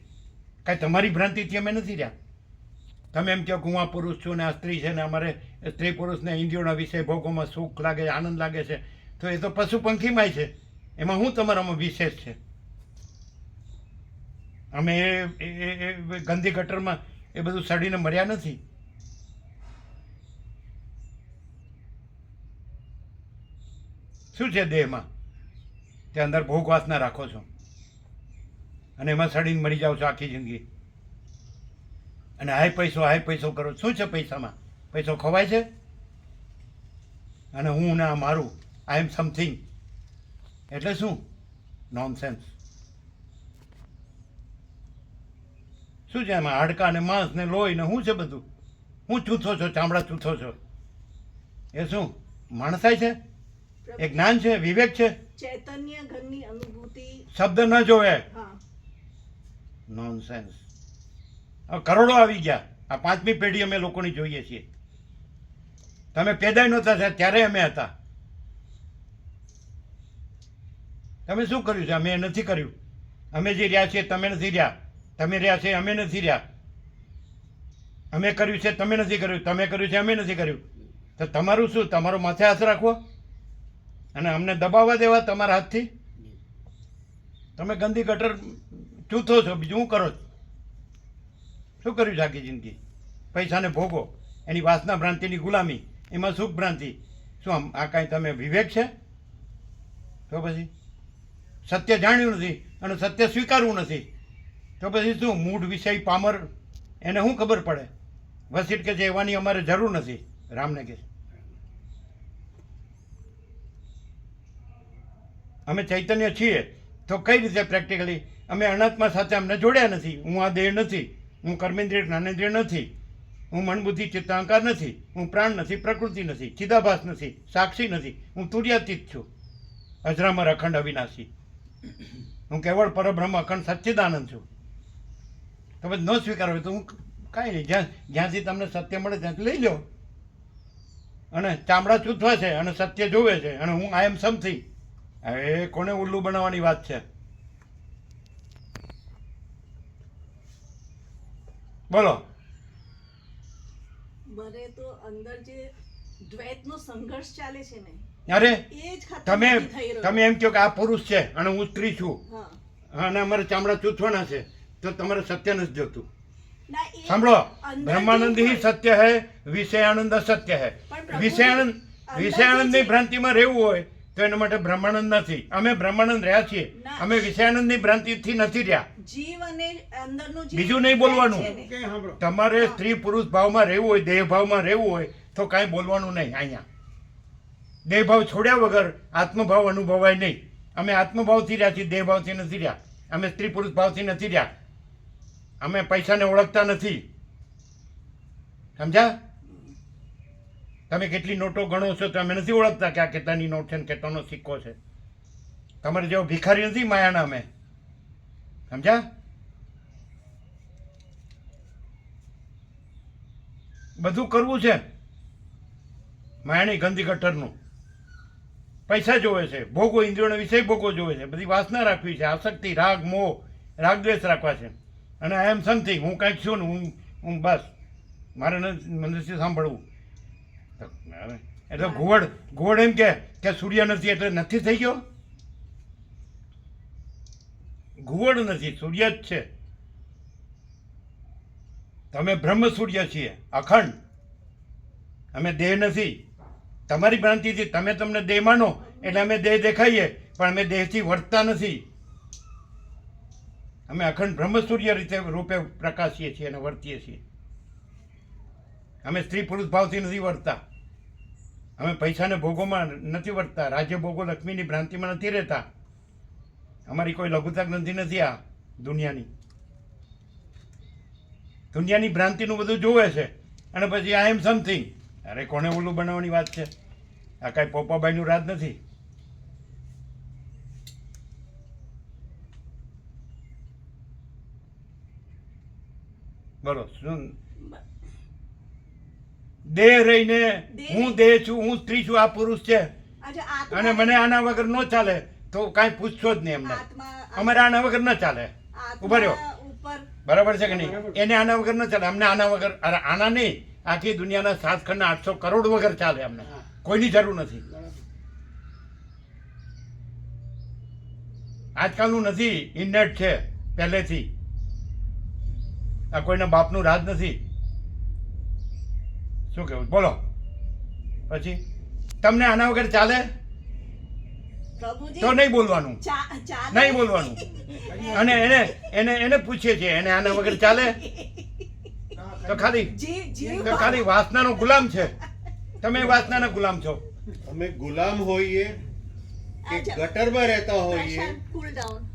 S1: કાંઈ તમારી ભ્રાંતિથી અમે નથી રહ્યા તમે એમ કહો કે હું આ પુરુષ છું ને આ સ્ત્રી છે ને અમારે સ્ત્રી પુરુષને ઇન્દ્રિયોના વિષય ભોગોમાં સુખ લાગે છે આનંદ લાગે છે તો એ તો પશુ પંખીમાંય છે એમાં હું તમારામાં વિશેષ છે અમે એ ગંદી ગટરમાં એ બધું સડીને મર્યા નથી શું છે દેહમાં તે અંદર ભોગ વાસના રાખો છો અને એમાં સડીને મરી જાઓ છો આખી જિંદગી અને હાય પૈસો કરો શું છે પૈસામાં પૈસો ખવાય છે અને હું ને આ મારું આઈ એમ સમથિંગ એટલે શું નોનસેન્સ શું છે એમાં હાડકા ને માંસ ને લોહી ને શું છે બધું હું ચૂથો છો ચામડા ચૂથો છો એ શું માણસાઈ છે એ જ્ઞાન છે વિવેક છે
S5: ચૈતન્ય ઘનની અનુભૂતિ
S1: શબ્દ ન જોવે
S5: હા
S1: નોનસેન્સ હવે કરોડો આવી ગયા આ પાંચમી પેઢી અમે લોકોની જોઈએ છીએ તમે પેદાય નહોતા થયા ત્યારે અમે હતા તમે શું કર્યું છે અમે નથી કર્યું અમે જે રહ્યા છીએ તમે નથી રહ્યા તમે રહ્યા છે અમે નથી રહ્યા અમે કર્યું છે તમે નથી કર્યું તમે કર્યું છે અમે નથી કર્યું તો તમારું શું તમારો માથે હાથ રાખવો અને અમને દબાવવા દેવા તમારા હાથથી? તમે ગંદી ગટર ચૂથો છો, બીજું શું કરો છો? શું કર્યું છે આખી જિંદગી? પૈસાને ભોગો, એની વાસના ભ્રાંતિની ગુલામી, એમાં સુખ ભ્રાંતિ. શું આ કાંઈ તમે વિવેક છે? તો પછી સત્ય જાણ્યું નથી અને સત્ય સ્વીકારવું નથી, તો પછી શું મૂળ વિષય પામર એને શું ખબર પડે? વસીટ કે છે એવાની અમારે જરૂર નથી. રામને કહે અમે ચૈતન્ય છીએ તો કઈ રીતે પ્રેક્ટિકલી અમે અનાત્મા સાથે અમને જોડ્યા નથી. હું આ દેહ નથી, હું કર્મેન્દ્રિય જ્ઞાનેન્દ્રિય નથી, હું મનબુદ્ધિ ચિત્તાંકાર નથી, હું પ્રાણ નથી, પ્રકૃતિ નથી, ચિદાભાસ નથી, સાક્ષી નથી, હું તુર્યાતીત છું, અજરામર અખંડ અવિનાશી, હું કેવળ પરબ્રહ્મ અખંડ સચ્ચિદાનંદ છું. તમે ન સ્વીકારો તો હું કાંઈ નહીં, જ્યાંથી તમને સત્ય મળે ત્યાંથી લઈ લો. અને ચામડા ચૂથવા છે અને સત્ય જોવે છે અને હું આઈ એમ સમથિંગ. એ કોને ઉલ્લુ બનાવવાની વાત છે? બોલો.
S5: મને તો અંદર જે દ્વૈતનો સંઘર્ષ ચાલે છે ને,
S1: અરે
S5: એ જ ખતમ
S1: તમે
S5: નથી થઈ રહ્યો.
S1: તમે એમ કહો કે આ પુરુષ છે અને હું સ્ત્રી છું
S5: હા.
S1: અને અમારે ચામડા ચૂથવાના છે, તો તમારે સત્ય નથી જોતું.
S5: ના, એ
S1: સાંભળો,
S5: અંદર
S1: બ્રહ્માનંદ
S5: જે
S1: ही
S5: હોય,
S1: સત્ય है, વિષયાનંદ અસત્ય है.
S5: પણ પ્રભુ
S1: વિષયાનંદ
S5: અંદર
S1: વિષયાનંદની
S5: જે છે-
S1: ભ્રાંતિમાં રહેવું હોય તો એના માટે બ્રહ્માનંદ નથી. અમે બ્રહ્માનંદ રહ્યા છીએ,
S5: ના.
S1: અમે વિષયાનંદની ભ્રાંતિથી નથી રહ્યા.
S5: જીવ અને અંદરનું જે
S1: બીજું નહીં બોલવાનું.
S5: છે ને,
S1: તમારે સ્ત્રી પુરુષ ભાવમાં રહેવું હોય, દેહ ભાવમાં રહેવું હોય તો કાંઈ બોલવાનું નહીં. અહીંયા દેહ ભાવ છોડ્યા વગર આત્મભાવ અનુભવાય નહીં. અમે આત્મભાવથી રહ્યા છીએ, દેહ ભાવથી નથી રહ્યા. અમે સ્ત્રી પુરુષ ભાવથી નથી રહ્યા. અમે પૈસાને ઓળખતા નથી. સમજ્યા? તમે કેટલી નોટો ગણો છો તો અમે નથી ઓળખતા કે આ કેટલાની નોટ છે ને કેટલાનો સિક્કો છે. તમારે જેવો ભિખારી નથી માયાના અમે. સમજ્યા? બધું કરવું છે માયાની ગંદી ગટરનું. પૈસા જોવે છે, ભોગો, ઇન્દ્રિયોનો વિષય ભોગો જોવે છે, બધી વાસના રાખવી છે, આસક્તિ, રાગ, મોહ, રાગદ્વેષ રાખવા છે. અને આઈ એમ સમથિંગ, હું કાંઈક છું ને હું બસ મારે નથી સાંભળવું. એટલે ઘુવડ એમ કે સૂર્ય નથી એટલે નથી થઈ ગયો? ઘુવડ નથી, સૂર્ય જ છે. તમે બ્રહ્મ સૂર્ય છીએ, અખંડ. અમે દેહ નથી. તમારી ભ્રાંતિથી તમે તમને દેહ માનો એટલે અમે દેહ દેખાઈએ, પણ અમે દેહથી વર્તતા નથી. અમે અખંડ બ્રહ્મ સૂર્ય રીતે રૂપે પ્રકાશીએ છીએ અને વર્તીએ છીએ. અમે સ્ત્રી પુરુષ ભાવથી નથી વર્તતા. અમે પૈસાને ભોગોમાં નથી વર્તતા. રાજ્ય ભોગો લક્ષ્મીની ભ્રાંતિમાં નથી રહેતા. અમારી કોઈ લઘુતા ગ્રંથિ નથી આ દુનિયાની ભ્રાંતિનું બધું જોવે છે અને પછી આઈ એમ સમથિંગ. અરે કોને ઓલું બનાવવાની વાત છે? આ કાંઈ પોપાબાઈનું રાજ નથી. બોલો શું? દેહ રહીને હું દેહ છું, હું સ્ત્રી છું, આ પુરુષ છે
S5: આજે આત્મા
S1: અને મને આના વગર ન ચાલે તો કાંઈ પૂછશો જ નહીં એમને.
S5: આત્મા
S1: અમારે આના વગર ન ચાલે. ઉભા રહ્યો.
S5: ઉપર
S1: બરાબર છે કે નહીં? એને આના વગર ન ચાલે, અમને આના વગર. અરે આના નહીં, આખી દુનિયાના 7 ખંડના 800 કરોડ વગર ચાલે અમને. કોઈની જરૂર નથી. આજકાલનું નથી, ઇન્નેટ છે પહેલેથી. આ કોઈના બાપનું રાજ નથી. શું કહેવું? બોલો. પછી તમને આના વગર ચાલે
S5: પ્રભુજી
S1: તો નહીં બોલવાનું,
S5: ચાલે
S1: નહીં બોલવાનું. અને એને પૂછીએ છીએ એને આના વગર ચાલે તો ખાલી વાસનાનો ગુલામ છે. તમે વાસનાના ગુલામ છો.
S2: અમે ગુલામ હોઈએ કે ગટરમાં રહેતા હોઈએ
S5: કુલ ડાઉન.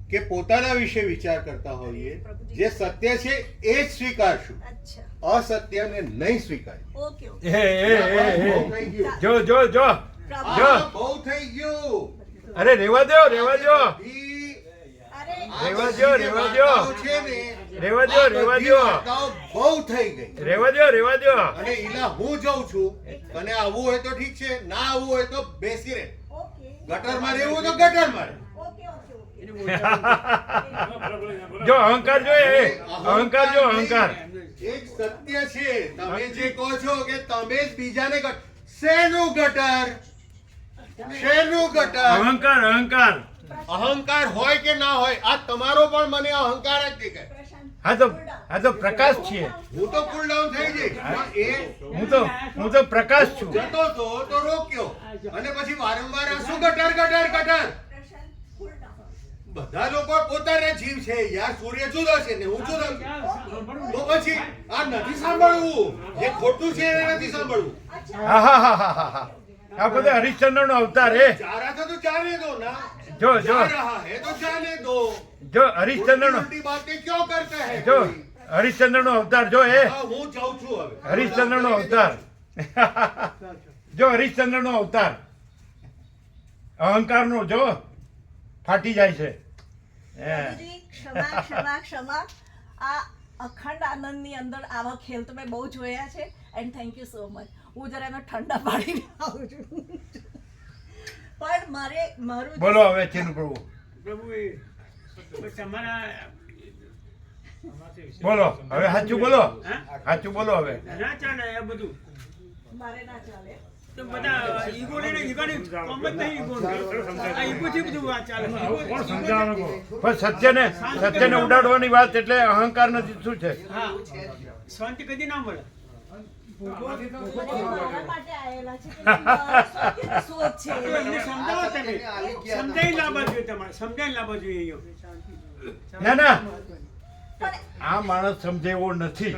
S2: કે પોતાના વિશે વિચાર કરતા હોઈએ, જે સત્ય છે એ જ સ્વીકારશું.
S5: અચ્છા,
S2: અસત્યને નહીં સ્વીકારીએ.
S5: Okay okay.
S2: બહુ થઈ ગયું.
S1: જો જો જો
S5: પ્રભુ
S1: જો.
S2: બહુ થઈ ગયું.
S1: અરે રેવા દો, રેવા દો,
S2: ઈ
S5: અરે
S2: આ
S1: રેવા
S2: બધી
S1: દ્યો,
S2: જે
S1: રેવા દ્યો.
S2: વાર્તાઓ છે ને,
S1: રેવા દ્યો,
S2: આ
S1: રેવા
S2: બધી
S1: દ્યો.
S2: વાર્તાઓ બહુ થઈ ગઈ.
S1: રેવા દો, રેવા દો.
S2: અને ઈલા હું જઉં છું, તને આવવું હોય તો ઠીક છે, ના આવવું હોય તો બેસી રહે.
S5: ઓકે
S2: ગટરમાં રહેવું તો ગટરમાં રહે.
S5: Okay okay okay.
S1: જો અહંકાર જોઈએ, અહંકાર જો અહંકાર.
S2: એક સત્ય છે, તમે જે કહો છો કે તમે જ બીજાને શેનું ગટર? શેરનું ગટર
S1: અહંકાર અહંકાર
S2: અહંકાર હોય કે ના હોય આ તમારો પણ મને અહંકાર જ દેખાય.
S1: હા તો પ્રકાશ છીએ.
S2: હું તો કુલ ડાઉન થઈ જઈશ પણ એ
S1: હું તો પ્રકાશ છું.
S2: જતો તો રોક્યો અને પછી વારંવાર આ શું ગટર ગટર ગટર. બધા લોકો પોતાના જીવ છે યાર. સૂર્ય જુદો છે ને હું જુદો છું. તો પછી આ નથી સાંભળવું જે ખોટું છે એને નથી સાંભળવું.
S1: હા આ બધા હરિશ્ચંદ્ર નો અવતાર હે.
S2: ચારા था तो जाने दो ना.
S1: જો
S2: जा रहा है तो जाने दो.
S1: જો હરિશ્ચંદ્ર નો
S2: उल्टी बातें क्यों करता है
S1: જો
S2: कोई?
S1: હરિશ્ચંદ્ર નો અવતાર જો એ
S2: हाँ, હું જાઉં છું હવે.
S1: હરિશ્ચંદ્ર નો અવતાર જો હરિશ્ચંદ્ર નો અવતાર અહંકાર નો જો ફાટી જાય છે.
S5: પ્રભુજી, ક્ષમા ક્ષમા ક્ષમા. આ અખંડ આનંદની અંદર આવા ખેલ તો મેં બહુ જોયા છે and thank you so much. હું જરા એનો ઠંડા પાડીને આવું છું પણ મારું
S1: બોલો હવે ચીનું પ્રભુ બોલો હવે સાચું બોલો સાચું બોલો હવે.
S5: મારે ના ચાલે.
S1: પણ સત્યને ઉડાડવાની વાત એટલે અહંકાર નથી. શું છે?
S6: શાંતિ કદી ના મળે.
S5: મારા માટે આયેલા છે કે મારા સ્વાધ્યાયની શોધ છે.
S6: એને સમજાવો તમે. સમજાઈ લાવવા જોઈએ તમારે. સમજાઈ લાવવા જોઈએ
S1: ના આ માણસ સમજે એવો નથી.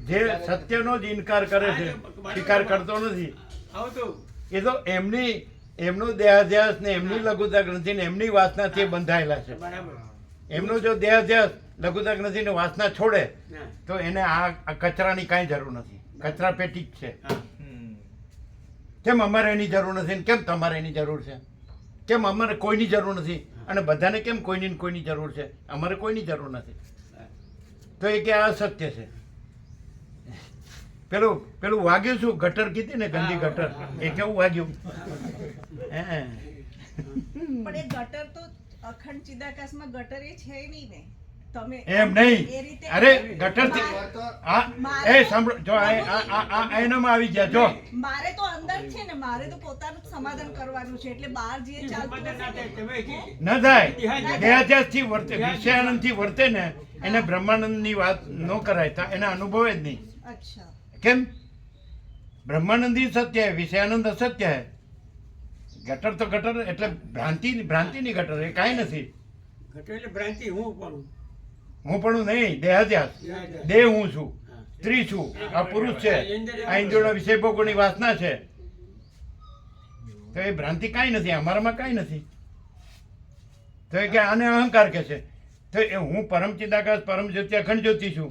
S1: જે સત્યનો જ ઇનકાર કરે છે, સ્વીકાર કરતો નથી.
S6: આવો તો
S1: એ તો એમનો દેહાધ્યાસ ને એમની લઘુતા ગ્રંથિ ને એમની વાસનાથી બંધાયેલા છે.
S6: બરાબર.
S1: એમનો જો દેહાધ્યાસ લઘુતા ગ્રંથિ ને વાસના છોડે
S6: ના.
S1: તો એને આ કચરાની કાંઈ જરૂર નથી. કચરા પેટી જ છે.
S6: હા.
S1: કેમ અમારે એની જરૂર નથી ને કેમ તમારે એની જરૂર છે? કેમ અમારે કોઈની જરૂર નથી અને બધાને કેમ કોઈની ને કોઈની જરૂર છે? અમારે કોઈની જરૂર નથી. તો એ કે આ સત્ય છે. પેલું વાગ્યું શું? ગટર કીધી ને, ગંદી ગટર. એ કેવું વાગ્યું? હે.
S5: પણ એ ગટર તો અખંડ ચિદાકાશમાં ગટર એ છે નહીં ને. તમે
S1: એમ નહીં.
S5: એ રીતે
S1: અરે ગટરથી એ સાંભળો જો આ એનામાં આવી ગયા જો.
S5: મારે તો અંદર છે ને, મારે તો પોતાનું જ સમાધાન કરવાનું છે એટલે બહાર જે ચાલતું
S6: ના થાય.
S5: હશે
S6: તમે કી-
S1: ન થાય. દેહાધ્યાસથી વર્તે, વિષયાનંદથી વર્તે ને એને બ્રહ્માનંદની વાત ન કરાય તા એના અનુભવે જ નહીં.
S5: અચ્છા
S1: કેમ? બ્રહ્માનંદી સત્ય હે, વિષયાનંદ અસત્ય હે. ગટર તો ગટર એટલે ભ્રાંતિની ગટર. એ કાંઈ નથી.
S6: ઘટે એટલે ભ્રાંતિ હું પણ
S1: હું પણ નહીં. દેહાધ્યાસ. દેહ હું છું, સ્ત્રી છું, આ પુરુષ છે, આ ઇન્દ્રિયોના વિષય ભોગોની વાસના છે. તો એ ભ્રાંતિ કાંઈ નથી. અમારામાં કાંઈ નથી. તો એ કે આને અહંકાર કે છે. તો એ હું પરમ ચિદાકાશ પરમ જ્યોતિ અખંડ જ્યોતિ છું.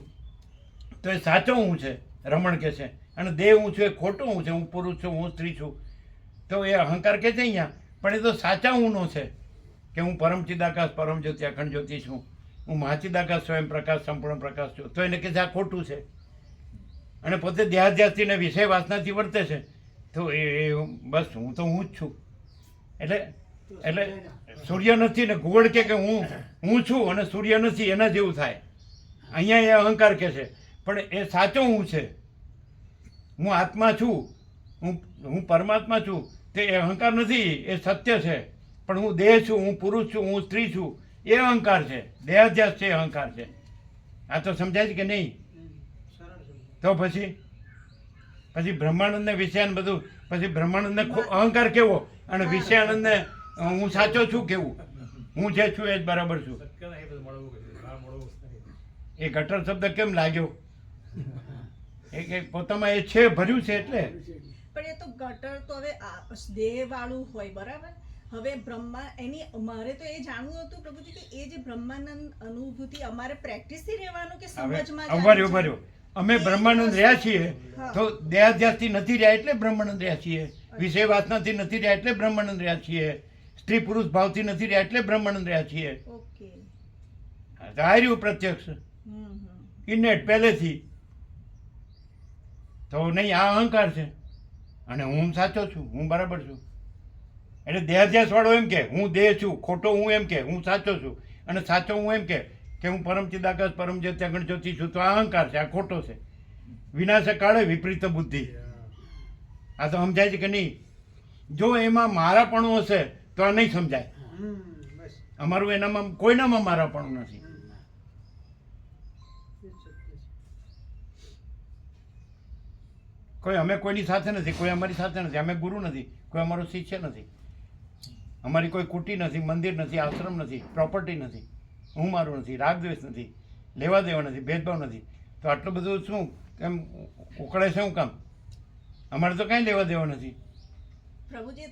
S1: તો એ સાચો હું છે રમણ કે છે. અને દેહ હું છું એ ખોટું હું છે. હું પુરુષ છું, હું સ્ત્રી છું. તો એ અહંકાર કે છે અહીંયા. પણ એ તો સાચા હુંનો છે કે હું પરમ ચિદાકાશ પરમ જ્યોતિ અખંડ જ્યોતિ છું. હું મહાચિદાકાશ સ્વયં પ્રકાશ સંપૂર્ણ પ્રકાશ છું. તો એને કે છે આ ખોટું છે. અને પોતે દેહાધ્યાસથી ને વિષય વાસનાથી વર્તે છે. તો એ બસ હું તો હું જ છું. એટલે સૂર્ય નથી ને ઘુવડ કે હું છું અને સૂર્ય નથી, એના જેવું થાય. અહીંયા એ અહંકાર કે છે પણ એ સાચો હું છે. હું આત્મા છું, હું પરમાત્મા છું. તે એ અહંકાર નથી, એ સત્ય છે. પણ હું દેહ છું, હું પુરુષ છું, હું સ્ત્રી છું, એ અહંકાર છે. દેહાધ્યાસ છે, અહંકાર છે. આ તો સમજાય છે કે નહીં? તો પછી બ્રહ્માનંદ ને વિષયાનંદ બધું. પછી બ્રહ્માનંદ ને અહંકાર કેવો અને વિષયાનંદ ને હું સાચો છું કેવું? હું જે છું એ જ બરાબર છું. એ ગટર શબ્દ કેમ લાગ્યો? એ કે પોતામાં એ છે, ભર્યું છે એટલે.
S5: પણ એ તો ગટર તો હવે દેહ વાળું હોય બરાબર. હવે બ્રહ્મા એની મારે તો એ જાણવું હતું પ્રભુજી કે એ જે બ્રહ્માનંદ અનુભૂતિ અમારે પ્રેક્ટિસ થી રહેવાનું કે સમજમાં જ આવી
S1: ઉભા અમે બ્રહ્માનંદ રહ્યા છીએ તો દેહાધ્યાસથી નથી રહ્યા એટલે બ્રહ્માનંદ રહ્યા છીએ. વિષય વાસનાથી નથી રહ્યા એટલે બ્રહ્માનંદ રહ્યા છીએ. સ્ત્રી પુરુષ ભાવથી નથી રહ્યા એટલે બ્રહ્માનંદ રહ્યા છીએ.
S5: ઓકે.
S1: આ રહ્યું પ્રત્યક્ષ ઇનેટ પહેલેથી. તો નહીં આ અહંકાર છે અને હું સાચો છું, હું બરાબર છું. એટલે દેહાધ્યાસ વાળો એમ કે હું દેહ છું, ખોટો હું એમ કે હું સાચો છું, અને સાચો હું એમ કે હું પરમ ચિદાકાશ પરમ જ્યોતિ અખંડ જ્યોતિ છું. તો આ અહંકાર છે, આ ખોટો છે. વિનાશ કાળે વિપરીત બુદ્ધિ. આ તો સમજાય છે કે નહીં? જો એમાં મારાપણું હશે તો આ નહીં સમજાય.
S6: બસ
S1: અમારું એનામાં કોઈનામાં મારાપણું નથી. કોઈ અમે કોઈની સાથે નથી, કોઈ અમારી સાથે નથી, અમે ગુરુ નથી, કોઈ અમારો શિષ્ય નથી, અમારી કોઈ કુટી નથી, મંદિર નથી, આશ્રમ નથી, પ્રોપર્ટી નથી, હું મારું નથી, રાગદ્વેષ નથી, લેવા દેવા નથી, ભેદભાવ નથી. તો આટલું બધું શું એમ ઉકળે છે શું કામ? અમારે તો કાંઈ લેવા દેવા નથી.
S5: પ્રભુજી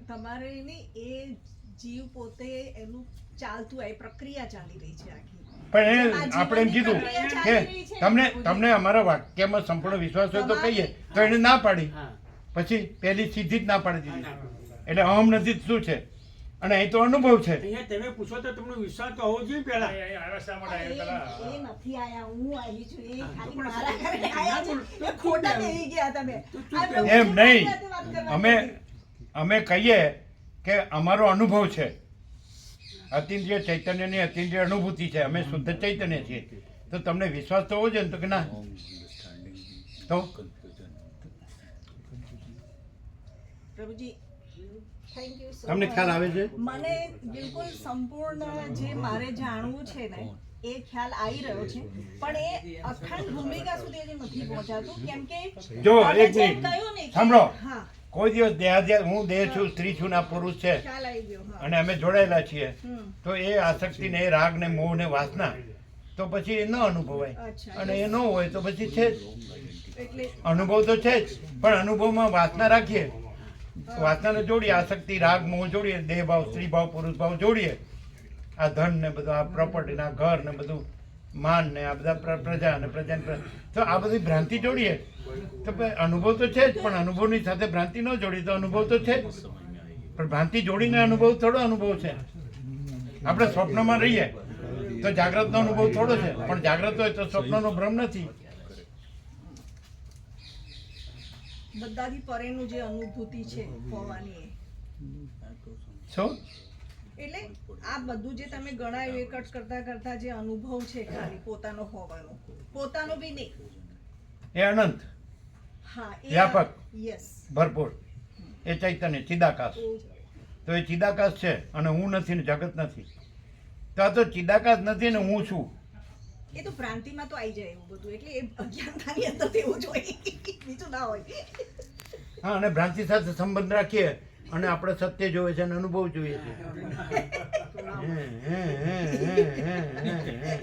S5: તમારે નહીં, એ જીવ પોતે એનું ચાલતું એ પ્રક્રિયા ચાલી રહી છે આખી.
S1: પણ એ આપણે એમ કીધું કે તમને અમારા વાક્યમાં સંપૂર્ણ વિશ્વાસ હોય તો કહીએ, તો એને ના પાડી. પછી પહેલી સીધી જ ના પાડી દીધી. એટલે અહમ નથી શું છે, અને અહીં તો અનુભવ છે.
S6: અહીંયા તમે પૂછો તો તમને વિશ્વાસ તો હોવો જોઈએ પહેલા.
S5: એ નથી આયા, હું આવી છું. એ ખાલી મારા ઘરે આયા છે. એ ખોટા થઈ ગયા તમે. આ પ્રભુજી
S1: એમ નહીં,
S5: સાથે વાત કરવા
S1: અમે કહીએ કે અમારો અનુભવ છે, અતિન્દ્રિય ચૈતન્યની અતિન્દ્રિય અનુભૂતિ છે, અમે શુદ્ધ ચૈતન્ય છીએ. તો તમને વિશ્વાસ તો હોવો જોઈએ ને? તો કે ના. તો
S5: પ્રભુજી થેન્ક યુ સો
S1: તમને ખ્યાલ આવે છે?
S5: મને બિલકુલ સંપૂર્ણ જે મારે જાણવું છે ને એ ખ્યાલ આવી રહ્યો છે, પણ એ અખંડ ભૂમિકા સુધી હજી નથી પહોંચાતું. કેમ કે
S1: જો
S5: તમે
S1: એક
S5: જેમ
S1: મિનિટ
S5: કહ્યું ને કે-
S1: સાંભળો.
S5: હા,
S1: કોઈ દિવસ દેહાધ્યાસ, હું દેહ છું, સ્ત્રી છું ને આ પુરુષ છે,
S5: ખ્યાલ આવી ગયો. હા.
S1: અને અમે જોડાયેલા છીએ,
S5: હમ.
S1: તો એ આસક્તિ ને એ રાગ ને મોહ ને વાસના તો પછી એ ન અનુભવાય.
S5: અચ્છા.
S1: અને એ ન હોય તો પછી છે જ.
S5: એટલે
S1: અનુભવ તો છે જ, પણ અનુભવમાં વાસના રાખીએ, વાસનાને જોડીએ, આસક્તિ રાગ મોહ જોડીએ, દેહ ભાવ સ્ત્રી ભાવ પુરુષ ભાવ જોડીએ, આ ધન ને બધું, આ પ્રોપર્ટી ને આ ઘર ને બધું, માન ને આ બધા પ્રજા ને પ્રજા, તો આ બધી ભ્રાંતિ જોડીએ તો અનુભવ તો છે જ, પણ અનુભવની સાથે ભ્રાંતિ ન જોડી તો અનુભવ તો છે જ. પણ ભ્રાંતિ જોડીને અનુભવ થોડો અનુભવ છે. આપણે સ્વપ્નમાં રહીએ તો જાગ્રતનો અનુભવ થોડો છે, પણ જાગ્રત હોય તો સ્વપ્નનો ભ્રમ નથી.
S5: બધાથી પરેનું જે અનુભૂતિ છે હોવાની એ.
S1: શું?
S5: એટલે આ બધું જે તમે ગણાયું એ કટ કરતા કરતા જે અનુભવ છે ખાલી પોતાનો હોવાનો, પોતાનો બી નહીં.
S1: એ અનંત,
S5: હા, એ
S1: વ્યાપક.
S5: યસ.
S1: ભરપૂર, એ ચૈતન્ય ચિદાકાશ. તો એ ચિદાકાશ છે, અને હું નથી ને જગત નથી. તો આ તો ચિદાકાશ નથી ને હું છું.
S5: એ તો ભ્રાંતિમાં તો આવી જાય એવું બધું, એટલે એ અજ્ઞાનતાની અંદર તો એવું જ હોય, બીજું ના હોય.
S1: હા, અને ભ્રાંતિ સાથે સંબંધ રાખીએ અને આપણે સત્ય જોઈએ છે અને અનુભવ જોઈએ છે.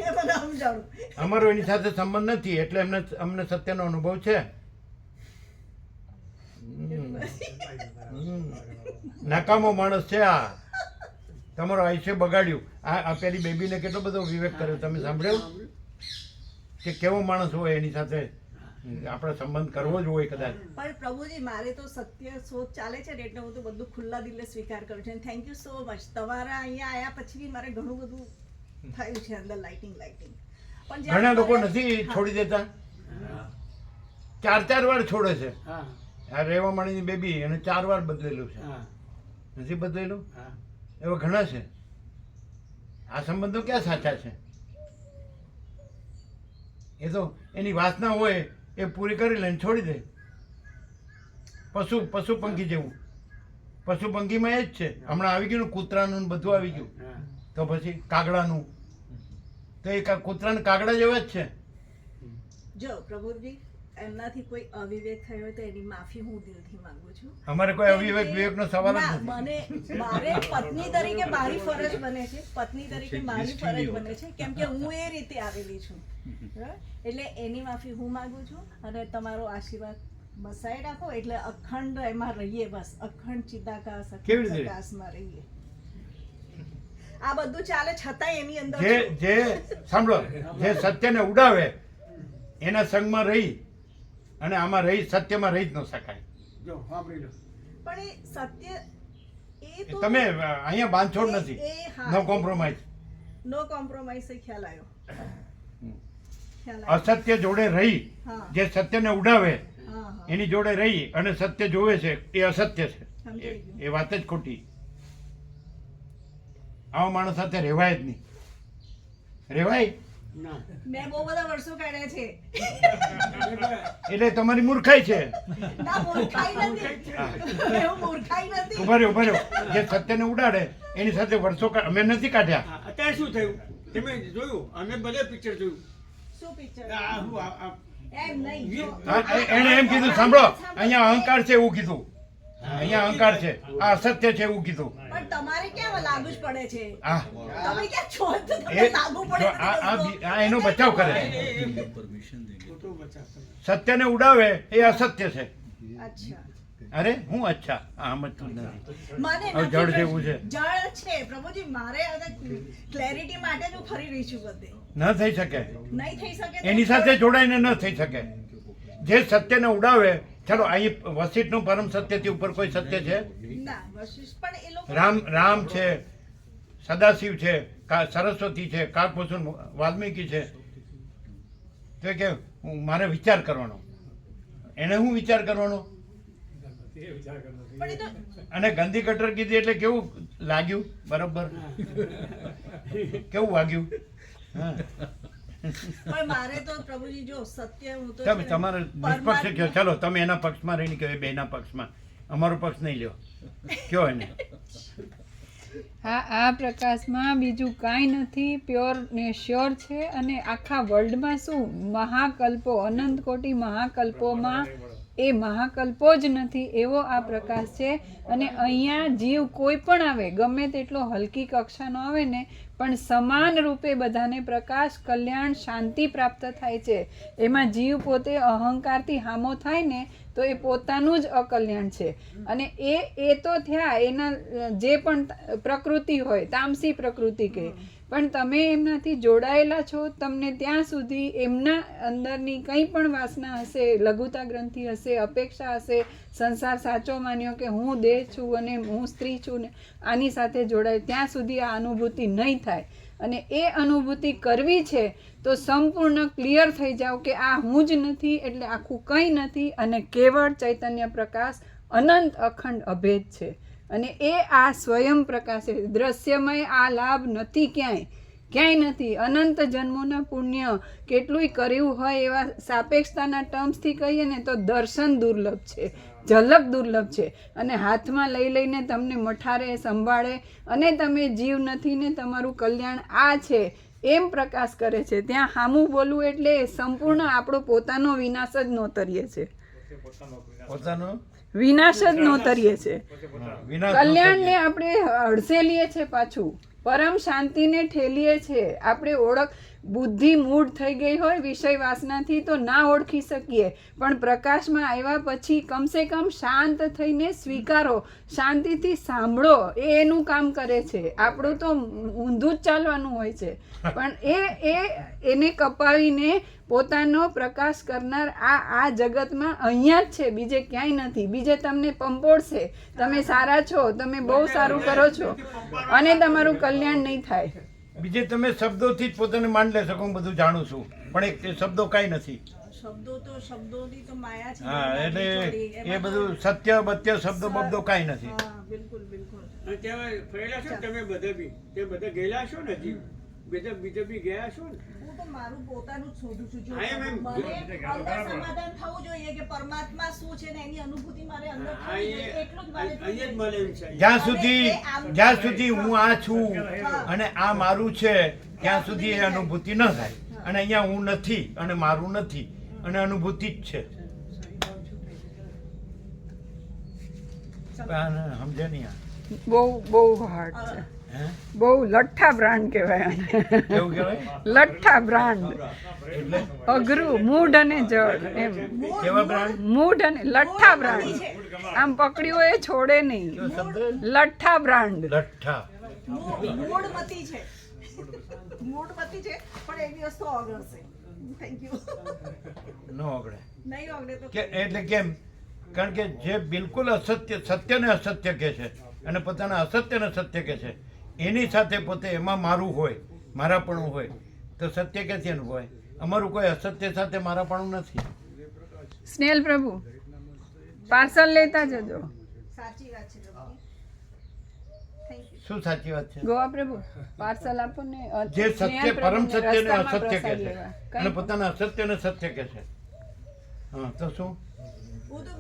S5: એ બધા સમજાવું.
S1: અમારો એની સાથે સંબંધ નથી, એટલે અમને સત્યનો અનુભવ છે. નકામો માણસ છે આ. તમારો આયુષ્ય બગાડ્યું. આ પેલી બેબીને કેટલો બધો વિવેક કર્યો, તમે સાંભળ્યું કે કેવો માણસ હોય એની સાથે આપણે સંબંધ કરવો જ હોય કદાચ.
S5: પણ પ્રભુજી મારે તો સત્ય શોધ ચાલે છે ને, એટલે હું તો બધું ખુલ્લા દિલે સ્વીકાર કરું છું. Thank you so much. તમારા અહીંયા આયા પછી બી મારે ઘણું બધું થયું છે અંદર, લાઇટિંગ. પણ જ્યારે
S1: ઘણા લોકો
S5: મારે-
S1: નથી
S5: હા.
S1: છોડી દેતા, 4 વાર છોડે છે.
S6: હા
S1: આ રેવા માણીની બેબી એને 4 વાર બદલેલું છે.
S6: હા
S1: નથી બદલેલું?
S6: હા
S1: એવા ઘણા છે. આ સંબંધો ક્યાં સાચા છે? એ તો એની વાસના હોય એ પૂરી કરી લઈને છોડી દે. પશુ પંખી જેવું. પશુ પંખીમાં એ જ છે. હમણાં આવી ગયું ને કૂતરાનું ને બધું આવી ગયું.
S6: હા
S1: તો પછી કાગડાનું, તો એ કૂતરા ને કાગડા જેવા જ છે.
S5: જો પ્રભુજી એમનાથી કોઈ અવિવેક થયો હોય તો એની માફી હું દિલથી માંગુ છું.
S1: અમારે કોઈ અવિવેક વિવેકનો સવાલ જ
S5: ના,
S1: નથી.
S5: મારે પત્ની તરીકે મારી ફરજ બને છે, પત્ની તરીકે મારી ફરજ બને છે, કેમ કે હું એ રીતે આવેલી છું. બરાબર? એટલે એની માફી હું માંગુ છું, અને તમારો આશીર્વાદ બસાઈ રાખો, એટલે અખંડ એમાં રહીએ, બસ અખંડ ચિદાકાશ,
S1: કેવી
S5: અખંડ
S1: રીતે?
S5: પ્રકાશમાં રહીએ. આ બધું ચાલે છતાંય એની અંદર
S1: જે
S5: છું.
S1: જે સાંભળો, જે સત્યને ઉડાવે એના સંગમાં રહી અને આમાં રહી, સત્યમાં રહી જ ન શકાય.
S6: જો સાંભળી લો.
S5: પણ એ સત્ય એ તો
S1: તમે અહીંયા બાંધછોડ નથી,
S5: હા,
S1: નો કોમ્પ્રોમાઇઝ.
S5: નો કોમ્પ્રોમાઇઝ ખ્યાલ આવ્યો.
S1: અસત્ય જોડે રહી,
S5: હા.
S1: જે સત્યને ઉડાવે
S5: હા, હા.
S1: એની જોડે રહી અને સત્ય જોવે છે એ અસત્ય છે.
S5: સમજાઈ ગયું.
S1: એ વાત જ ખોટી. આવા માણસ સાથે રહેવાય જ નહીં. રહેવાય?
S6: ના.
S5: મેં બહુ બધા વર્ષો કાઢ્યા છે.
S1: એટલે તમારી મૂર્ખાઈ છે.
S5: ના, મૂર્ખાઈ નથી. એવું મૂર્ખાઈ નથી.
S1: ઉભા રહ્યો જે સત્યને ઉડાડે એની સાથે વર્ષો અમે નથી કાઢ્યા.
S6: હા, અત્યારે શું થયું તમે જોયું અમે બધે પિક્ચર જોયું
S5: શું picture?
S6: આ હું આ
S5: એમ નહીં, જો.
S1: એણે એમ કીધું સાંભળો અહીંયા અહંકાર છે એવું કીધું. અહીંયા અહંકાર છે આ અસત્ય છે એવું કીધું.
S5: પણ તમારે ક્યાં લાગુ જ પડે છે?
S1: આ
S5: તમે ક્યાં છો જ તો તમને
S1: એ
S5: લાગુ પડે
S1: જો
S5: છે
S1: આ એનો બચાવ કરે.
S3: પરમિશન દેંગે
S6: ખોટો બચાવ કરે.
S1: સત્યને ઉડાવે એ અસત્ય છે.
S5: અચ્છા.
S1: અરે હું અચ્છા આ સમજતું જ નથી.
S5: મને
S1: હવે જળ જેવું છે.
S5: જળ છે પ્રભુજી. મારે ક્લેરિટી માટે જ હું ફરી રહી છું બધે.
S1: ન થઈ શકે
S5: નહીં થઈ શકે તો
S1: એની સાથે જોડાઈને ન થઈ શકે. જે સત્યને ઉડાવે ચાલો અહીં વસિષ્ઠનું પરમ સત્યથી ઉપર કોઈ સત્ય છે?
S5: ના, વશિષ્ઠ પણ એ લોકો
S1: રામ છે, સદાશિવ છે, સરસ્વતી છે, કાકભૂષણ વાલ્મીકી છે. તો કે મારે વિચાર કરવાનો. એને હું વિચાર કરવાનો?
S5: પણ એ તો
S1: અને ગંદી કટર કીધી એટલે કેવું લાગ્યું? બરોબર કેવું વાગ્યું? હા.
S5: પણ મારે તો પ્રભુજી જો સત્ય હું તો
S1: તમે
S5: છે ને,
S1: તમારે નિષ્પક્ષ કહો. ચાલો તમે એના પક્ષમાં રહીને કહો, એ બેના પક્ષમાં. અમારો પક્ષ નહીં લ્યો. કયો એને.
S7: આ પ્રકાશમાં બીજું કાંઈ નથી, પ્યોર ને શ્યોર છે. અને આખા વર્લ્ડમાં શું મહાકલ્પો, અનંત કોટી મહાકલ્પોમાં એ મહાકલ્પો જ નથી એવો આ પ્રકાશ છે. અને અહીંયા જીવ કોઈ પણ આવે, ગમે તેટલો હલકી કક્ષાનો આવે ને, પણ સમાન રૂપે બધાને પ્રકાશ, કલ્યાણ, શાંતિ પ્રાપ્ત થાય છે. એમાં જીવ પોતે અહંકારથી હામો થાય ને તો એ પોતાનું જ અકલ્યાણ છે. અને એ તો થયા એના જે પણ પ્રકૃતિ હોય, તામસી પ્રકૃતિ કહે, પણ તમે એમનાથી જોડાયેલા છો. તમને ત્યાં સુધી એમના અંદરની કંઈ પણ વાસના હશે, લઘુતા ગ્રંથિ હશે, અપેક્ષા હશે, સંસાર સાચો માન્યો કે હું દેહ છું અને હું સ્ત્રી છું ને આની સાથે જોડાય, ત્યાં સુધી આ અનુભૂતિ નહીં થાય. અને એ અનુભૂતિ કરવી છે તો સંપૂર્ણ ક્લિયર થઈ જાઓ કે આ હું જ નથી, એટલે આખું કંઈ નથી અને કેવળ ચૈતન્ય પ્રકાશ અનંત અખંડ અભેદ છે. અને એ આ સ્વયં પ્રકાશ છે. દ્રશ્યમય આ લાભ નથી ક્યાંય નથી. અનંત જન્મોના પુણ્ય કેટલુંય કર્યું હોય એવા સાપેક્ષતાના ટર્મ્સથી કહીએ ને તો દર્શન દુર્લભ છે, ઝલક દુર્લભ છે. અને હાથમાં લઈ લઈને તમને મઠારે સંભાળે અને તમે જીવ નથી ને તમારું કલ્યાણ આ છે એમ પ્રકાશ કરે છે. ત્યાં હામું બોલવું એટલે સંપૂર્ણ આપણો પોતાનો વિનાશ જ નોતરીએ છે,
S1: પોતાનો
S7: વિનાશ જ નોતરીએ છે.
S1: વિનાશ
S7: કલ્યાણને આપણે હડસેલીએ છે, પાછું પરમ શાંતિને ઠેલીએ છે. આપણે ઓળખ બુદ્ધિ મૂળ થઈ ગઈ હોય વિષય વાસનાથી તો ના ઓળખી શકીએ, પણ પ્રકાશમાં આવ્યા પછી કમસે કમ શાંત થઈને સ્વીકારો, શાંતિથી સાંભળો, એ એનું કામ કરે છે. આપણું તો ઊંધું જ ચાલવાનું હોય છે, પણ એને કપાવીને પોતાનો પ્રકાશ કરનાર આ જગતમાં અહીંયા જ છે, બીજે ક્યાંય નથી. બીજે તમને પંપોળશે, તમે સારા છો, તમે બહુ સારું કરો છો અને તમારું કલ્યાણ નહીં થાય.
S1: બીજે તમે શબ્દોથી જ પોતાને માન લે શકો હું બધું જાણું છું, પણ એક શબ્દો કાંઈ નથી.
S5: શબ્દોની તો માયા છે.
S1: હા, એટલે એ બધું સત્ય બત્ય શબ્દો બબ્દો કાંઈ નથી.
S5: હા, બિલકુલ બિલકુલ.
S6: અને ત્યાં ફરેલા છો ને તમે બધે બી તે બધે ગયેલા છો ને જીવ બીજે બી ગયા છો ને.
S5: હું તો મારું પોતાનું જ શોધું છું. જો
S6: I am
S5: મને અંદર સમાધાન થવું જોઈએ કે પરમાત્મા શું છે ને એની અનુભૂતિ મારે અંદર થવી જોઈએ. એટલું જ મારે
S6: અહીંયા જ મળે એમ છે.
S1: જ્યાં સુધી હું આ છું અને આ મારું છે ત્યાં સુધી એ અનુભૂતિ ન થાય. અને અહીંયા હું નથી અને મારું નથી અને અનુભૂતિ જ છે. સમજે નહીં આ?
S7: બહુ હાર્ડ છે,
S1: હે?
S7: બહુ લઠ્ઠા બ્રાન્ડ કહેવાય આને.
S1: કેવું કહેવાય?
S7: લઠ્ઠા બ્રાન્ડ,
S1: એટલે
S7: અઘરું, મૂઢ અને જળ એમ.
S1: કેવા બ્રાન્ડ?
S7: મૂઢ અને લઠ્ઠા બ્રાન્ડ, આમ પકડ્યું એ છોડે નહીં.
S1: કયો શબ્દ?
S7: લઠ્ઠા બ્રાન્ડ.
S1: લઠ્ઠા.
S5: મૂળમતી છે. મૂળમતી છે પણ એની વસ્તુ ઓગળશે. Thank you.
S1: ન ઓગળે.
S5: નહીં ઓગળે તો
S1: એટલે કેમ? કારણ કે જે બિલકુલ અસત્ય, સત્યને અસત્ય કહે છે અને પોતાના અસત્યને સત્ય કહે છે, એની સાથે પોતે એમાં મારું હોય, મારાપણું હોય, તો સત્ય ક્યાંથી અનુભવાય? અમારું કોઈ અસત્ય સાથે મારાપણું નથી.
S7: સ્નેહલ પ્રભુ પાર્સલ લેતા જજો.
S5: સાચી વાત છે. Thank you.
S1: શું સાચી વાત છે?
S7: ગોવા પ્રભુ પાર્સલ આપો ને
S1: જે સત્ય
S7: સ્નેહલ
S1: પરમ
S7: પ્રભુને
S1: સત્યને
S7: રસ્તામાં
S1: અસત્ય કહે
S7: પ્રસાદ
S1: છે
S7: લેવા.
S1: અને
S7: કંઈ
S1: પોતાના અસત્યને સત્ય કહે છે. હા તો શું?
S5: હું તો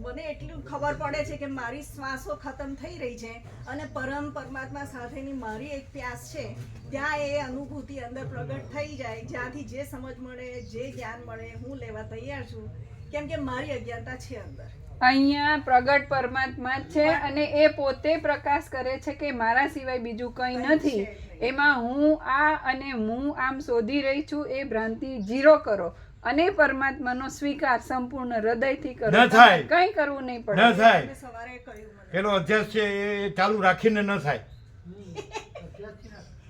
S5: મને એટલું ખબર પડે છે કે મારી શ્વાસો ખતમ થઈ રહી છે અને પરમાત્મા સાથેની મારી એક પ્યાસ છે, ત્યાં એ અનુભૂતિ અંદર પ્રગટ થઈ જાય, જ્યાંથી જે સમજ મળે, જે જ્ઞાન મળે, હું લેવા તૈયાર છું, કેમ કે મારી અજ્ઞાનતા છે અંદર.
S7: અહીંયા પ્રગટ પરમાત્મા જ છે અને એ પોતે પ્રકાશ કરે છે કે મારા સિવાય બીજું કંઈ નથી. એમાં હું આ અને હું આમ શોધી રહી છું એ ભ્રાંતિ જીરો કરો અને પરમાત્માનો સ્વીકાર સંપૂર્ણ હૃદયથી કરો.
S1: ન થાય.
S7: કંઈ કરવું નહીં
S1: ન
S7: પડે.
S1: થાય.
S5: તમે સવારે કહ્યું મને
S1: પેલો અધ્યાસ છે એ ચાલુ રાખીને ન થાય.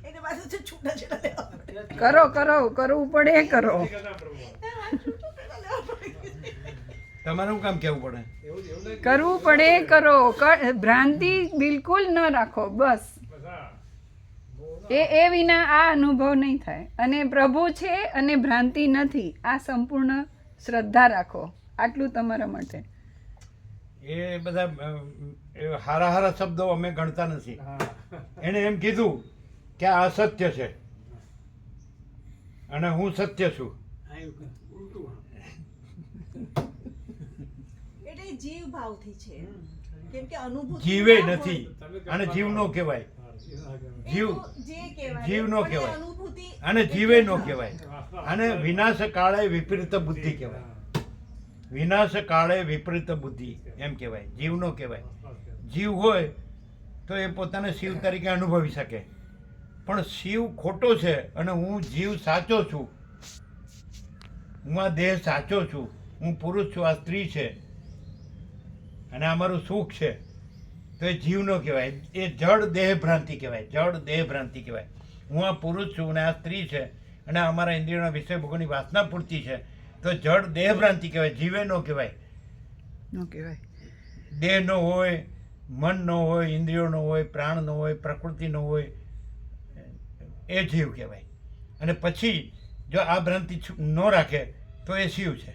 S5: એને પાછું છે છૂટાછેડા લેવા પડે.
S7: કરવું પડે કરો.
S1: તમારે શું કામ કહેવું પડે?
S7: કરવું પડે કરો. ભ્રાંતિ બિલકુલ ન રાખો બસ. એ વિના આ અનુભવ નહીં થાય. અને પ્રભુ છે અને ભ્રાંતિ નથી, આ સંપૂર્ણ શ્રદ્ધા રાખો. આટલું તમારા માટે.
S1: એ બધા હારા હારા શબ્દો અમે ગણતા નથી. એણે એમ કીધું કે આ અસત્ય છે અને હું સત્ય છું.
S6: ઉલટું.
S5: એટલે જીવ ભાવથી છે, કેમ કે અનુભૂતિ
S1: જીવે
S5: ના હોય.
S1: નથી અને જીવ નો કહેવાય.
S5: એ
S1: જીવ
S5: તો જે કહેવાય,
S1: જીવ નો
S5: પણ એ
S1: કહેવાય
S5: અનુભૂતિ
S1: અને જીવે નો કહેવાય. અને વિનાશ કાળે વિપરીત બુદ્ધિ કહેવાય. વિનાશ કાળે વિપરીત બુદ્ધિ એમ કહેવાય, જીવ નો કહેવાય. જીવ હોય તો એ પોતાને શિવ તરીકે અનુભવી શકે, પણ શિવ ખોટો છે અને હું જીવ સાચો છું. હું આ દેહ સાચો છું, હું પુરુષ છું, આ સ્ત્રી છે અને આ મારું સુખ છે, તો એ જીવ નો કહેવાય. એ જડ દેહ ભ્રાંતિ કહેવાય. જડ દેહ ભ્રાંતિ કહેવાય. હું આ પુરુષ છું અને આ સ્ત્રી છે અને અમારા ઇન્દ્રિયોના વિષય ભોગોની વાસના પૂરતી છે, તો જડ દેહ ભ્રાંતિ કહેવાય, જીવે નો કહેવાય.
S7: ન કહેવાય.
S1: દેહ નો હોય, મન નો હોય, ઇન્દ્રિયો નો હોય, પ્રાણ નો હોય, પ્રકૃતિ નો હોય, એ જીવ કહેવાય. અને પછી જો આ ભ્રાંતિ ન રાખે તો એ શિવ છે.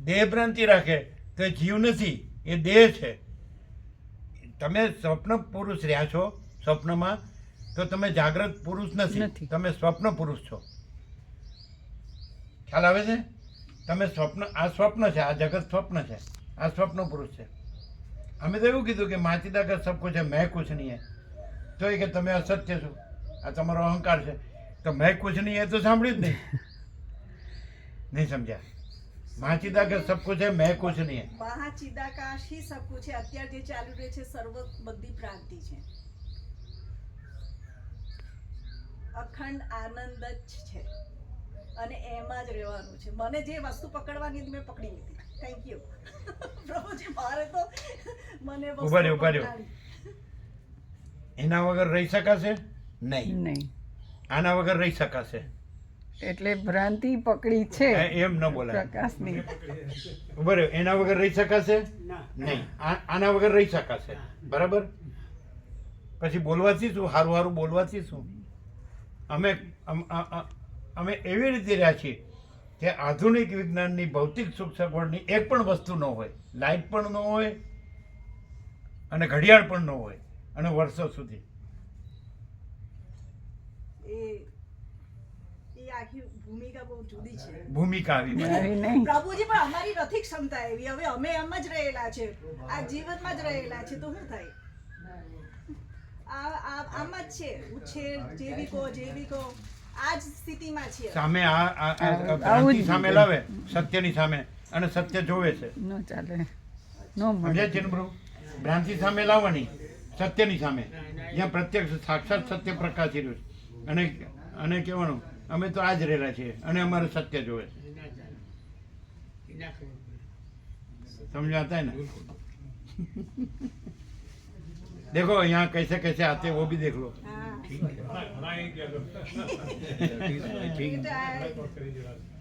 S1: દેહ ભ્રાંતિ રાખે તો એ જીવ નથી, એ દેહ છે. તમે સ્વપ્ન પુરુષ રહ્યા છો સ્વપ્નમાં, તો તમે જાગ્રત પુરુષ નથી,
S7: નથી.
S1: તમે સ્વપ્ન પુરુષ છો. ખ્યાલ આવે છે? તમે સ્વપ્ન, આ સ્વપ્ન છે, આ જગત સ્વપ્ન છે, આ સ્વપ્ન પુરુષ છે. અમે તો એવું કીધું કે માચીદા કર સબ કુછ है मैं कुछ नहीं है, તો એ કે તમે અસત્ય છો, આ તમારો અહંકાર છે. તો मैं कुछ नहीं है તો સાંભળ્યું જ નહીં. નહીં સમજ્યા? માચીદા કર સબ કુછ है मैं कुछ नहीं है.
S5: મહાચિદાકાશ ही सब कुछ है. અત્યારે જે ચાલુ રહે છે સર્વ બધી ભ્રાંતિ છે. અખંડ આનંદ જ છે અને એમાં જ રહેવાનું છે. મને જે વસ્તુ પકડવાની હતી મેં પકડી લીધી. થેન્ક યુ પ્રભુજી. મારે તો મને વસ્તુ
S1: ઉભા રહ્યો.
S5: પકડાવી.
S1: એના વગર રહી શકાશે નહીં,
S7: નહીં.
S1: આના વગર રહી શકાશે
S7: એટલે ભ્રાંતિ પકડી છે
S1: એમ ન બોલાય.
S7: પ્રકાશની.
S1: ઉભા રહ્યો. એના વગર રહી શકાશે
S6: ના.
S1: નહીં, આના વગર રહી શકાશે. બરાબર? પછી બોલવાથી શું? સારું સારું બોલવાથી શું? અમે એવી રીતે રહ્યા છીએ કે આધુનિક વિજ્ઞાનની ભૌતિક સુખ સગવડની એક પણ વસ્તુ ન હોય, લાઇટ પણ ન હોય અને ઘડિયાળ પણ ન હોય, અને વર્ષો સુધી.
S5: એ આખી ભૂમિકા બહુ જુદી છે.
S1: ભૂમિકા આવી
S7: આવી નહીં.
S5: પ્રભુજી પણ અમારી નથી ક્ષમતા એવી. હવે અમે એમ જ રહેલા છે, આ જીવનમાં જ રહેલા છે, તો શું થાય? આમ જ છે. ઉછેર જેવી કહો આ જ સ્થિતિમાં છીએ.
S1: સામે આ
S7: આવું
S1: ભ્રાંતિ
S7: જ
S1: સામે
S7: રીતે.
S1: લાવે, સત્યની સામે, અને સત્ય જોવે છે.
S7: ન ચાલે. ન મળે.
S1: સમજ્યા ચિન્મૃ? ભ્રાંતિ સામે લાવવાની, સત્યની સામે, જ્યાં પ્રત્યક્ષ સાક્ષાત સત્ય પ્રકાશી રહ્યું છે. અને કહેવાનું અમે તો આ જ રહેલા છીએ અને અમારે સત્ય જોવે છે.
S6: એના ખબર પડે.
S1: समझाता है ना? देखो यहाँ कैसे कैसे आते हैं वो भी देख लो.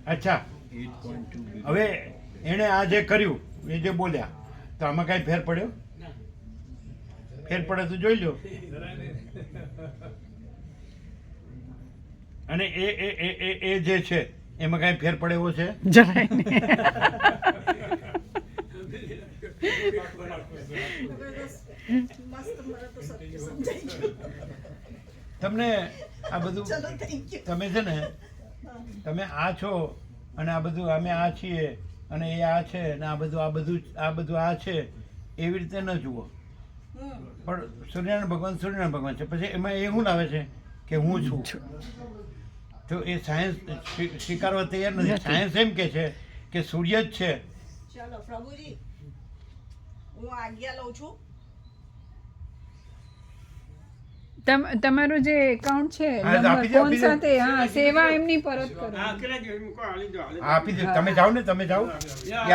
S1: અચ્છા,
S3: 8.2
S1: હવે એણે આ જે કર્યું, એ જે બોલ્યા, તો આમાં કાંઈ ફેર પડ્યો? ફેર પડે તો જોઈ લો. અને એ જે છે એમાં કાંઈ ફેર પડે એવો છે?
S7: જરાય નહીં.
S5: મસ્ત મને તો સત્ય સમજાઈ ગયું.
S1: તમને આ બધું
S5: ચલો થેન્ક યુ.
S1: તમે છે ને તમે આ છો અને આ બધું અમે આ છીએ અને એ આ છે અને આ બધું આ છે એવી રીતે ન જુઓ. પણ સૂર્યનારાયણ ભગવાન છે, પછી એમાં એ શું લાવે છે કે હું છું. તો એ સાયન્સ સ્વીકારવા તૈયાર નથી. સાયન્સ એમ કે છે કે સૂર્ય જ છે.
S5: ચલો પ્રભુજી હું આજ્ઞા લઉં છું.
S7: તમારું જે એકાઉન્ટ છે
S1: હા, તો આપી
S7: નંબર
S1: દે,
S7: ફોન
S1: આપી દે.
S7: સાથે હા સેવા એમની પરત કરો.
S6: હા, કેટલા દિવસ મૂકો, હાલી દો, હાલી દો.
S1: આપી દે. તમે જાઓ ને, તમે જાઓ.
S6: Yeah.
S1: એ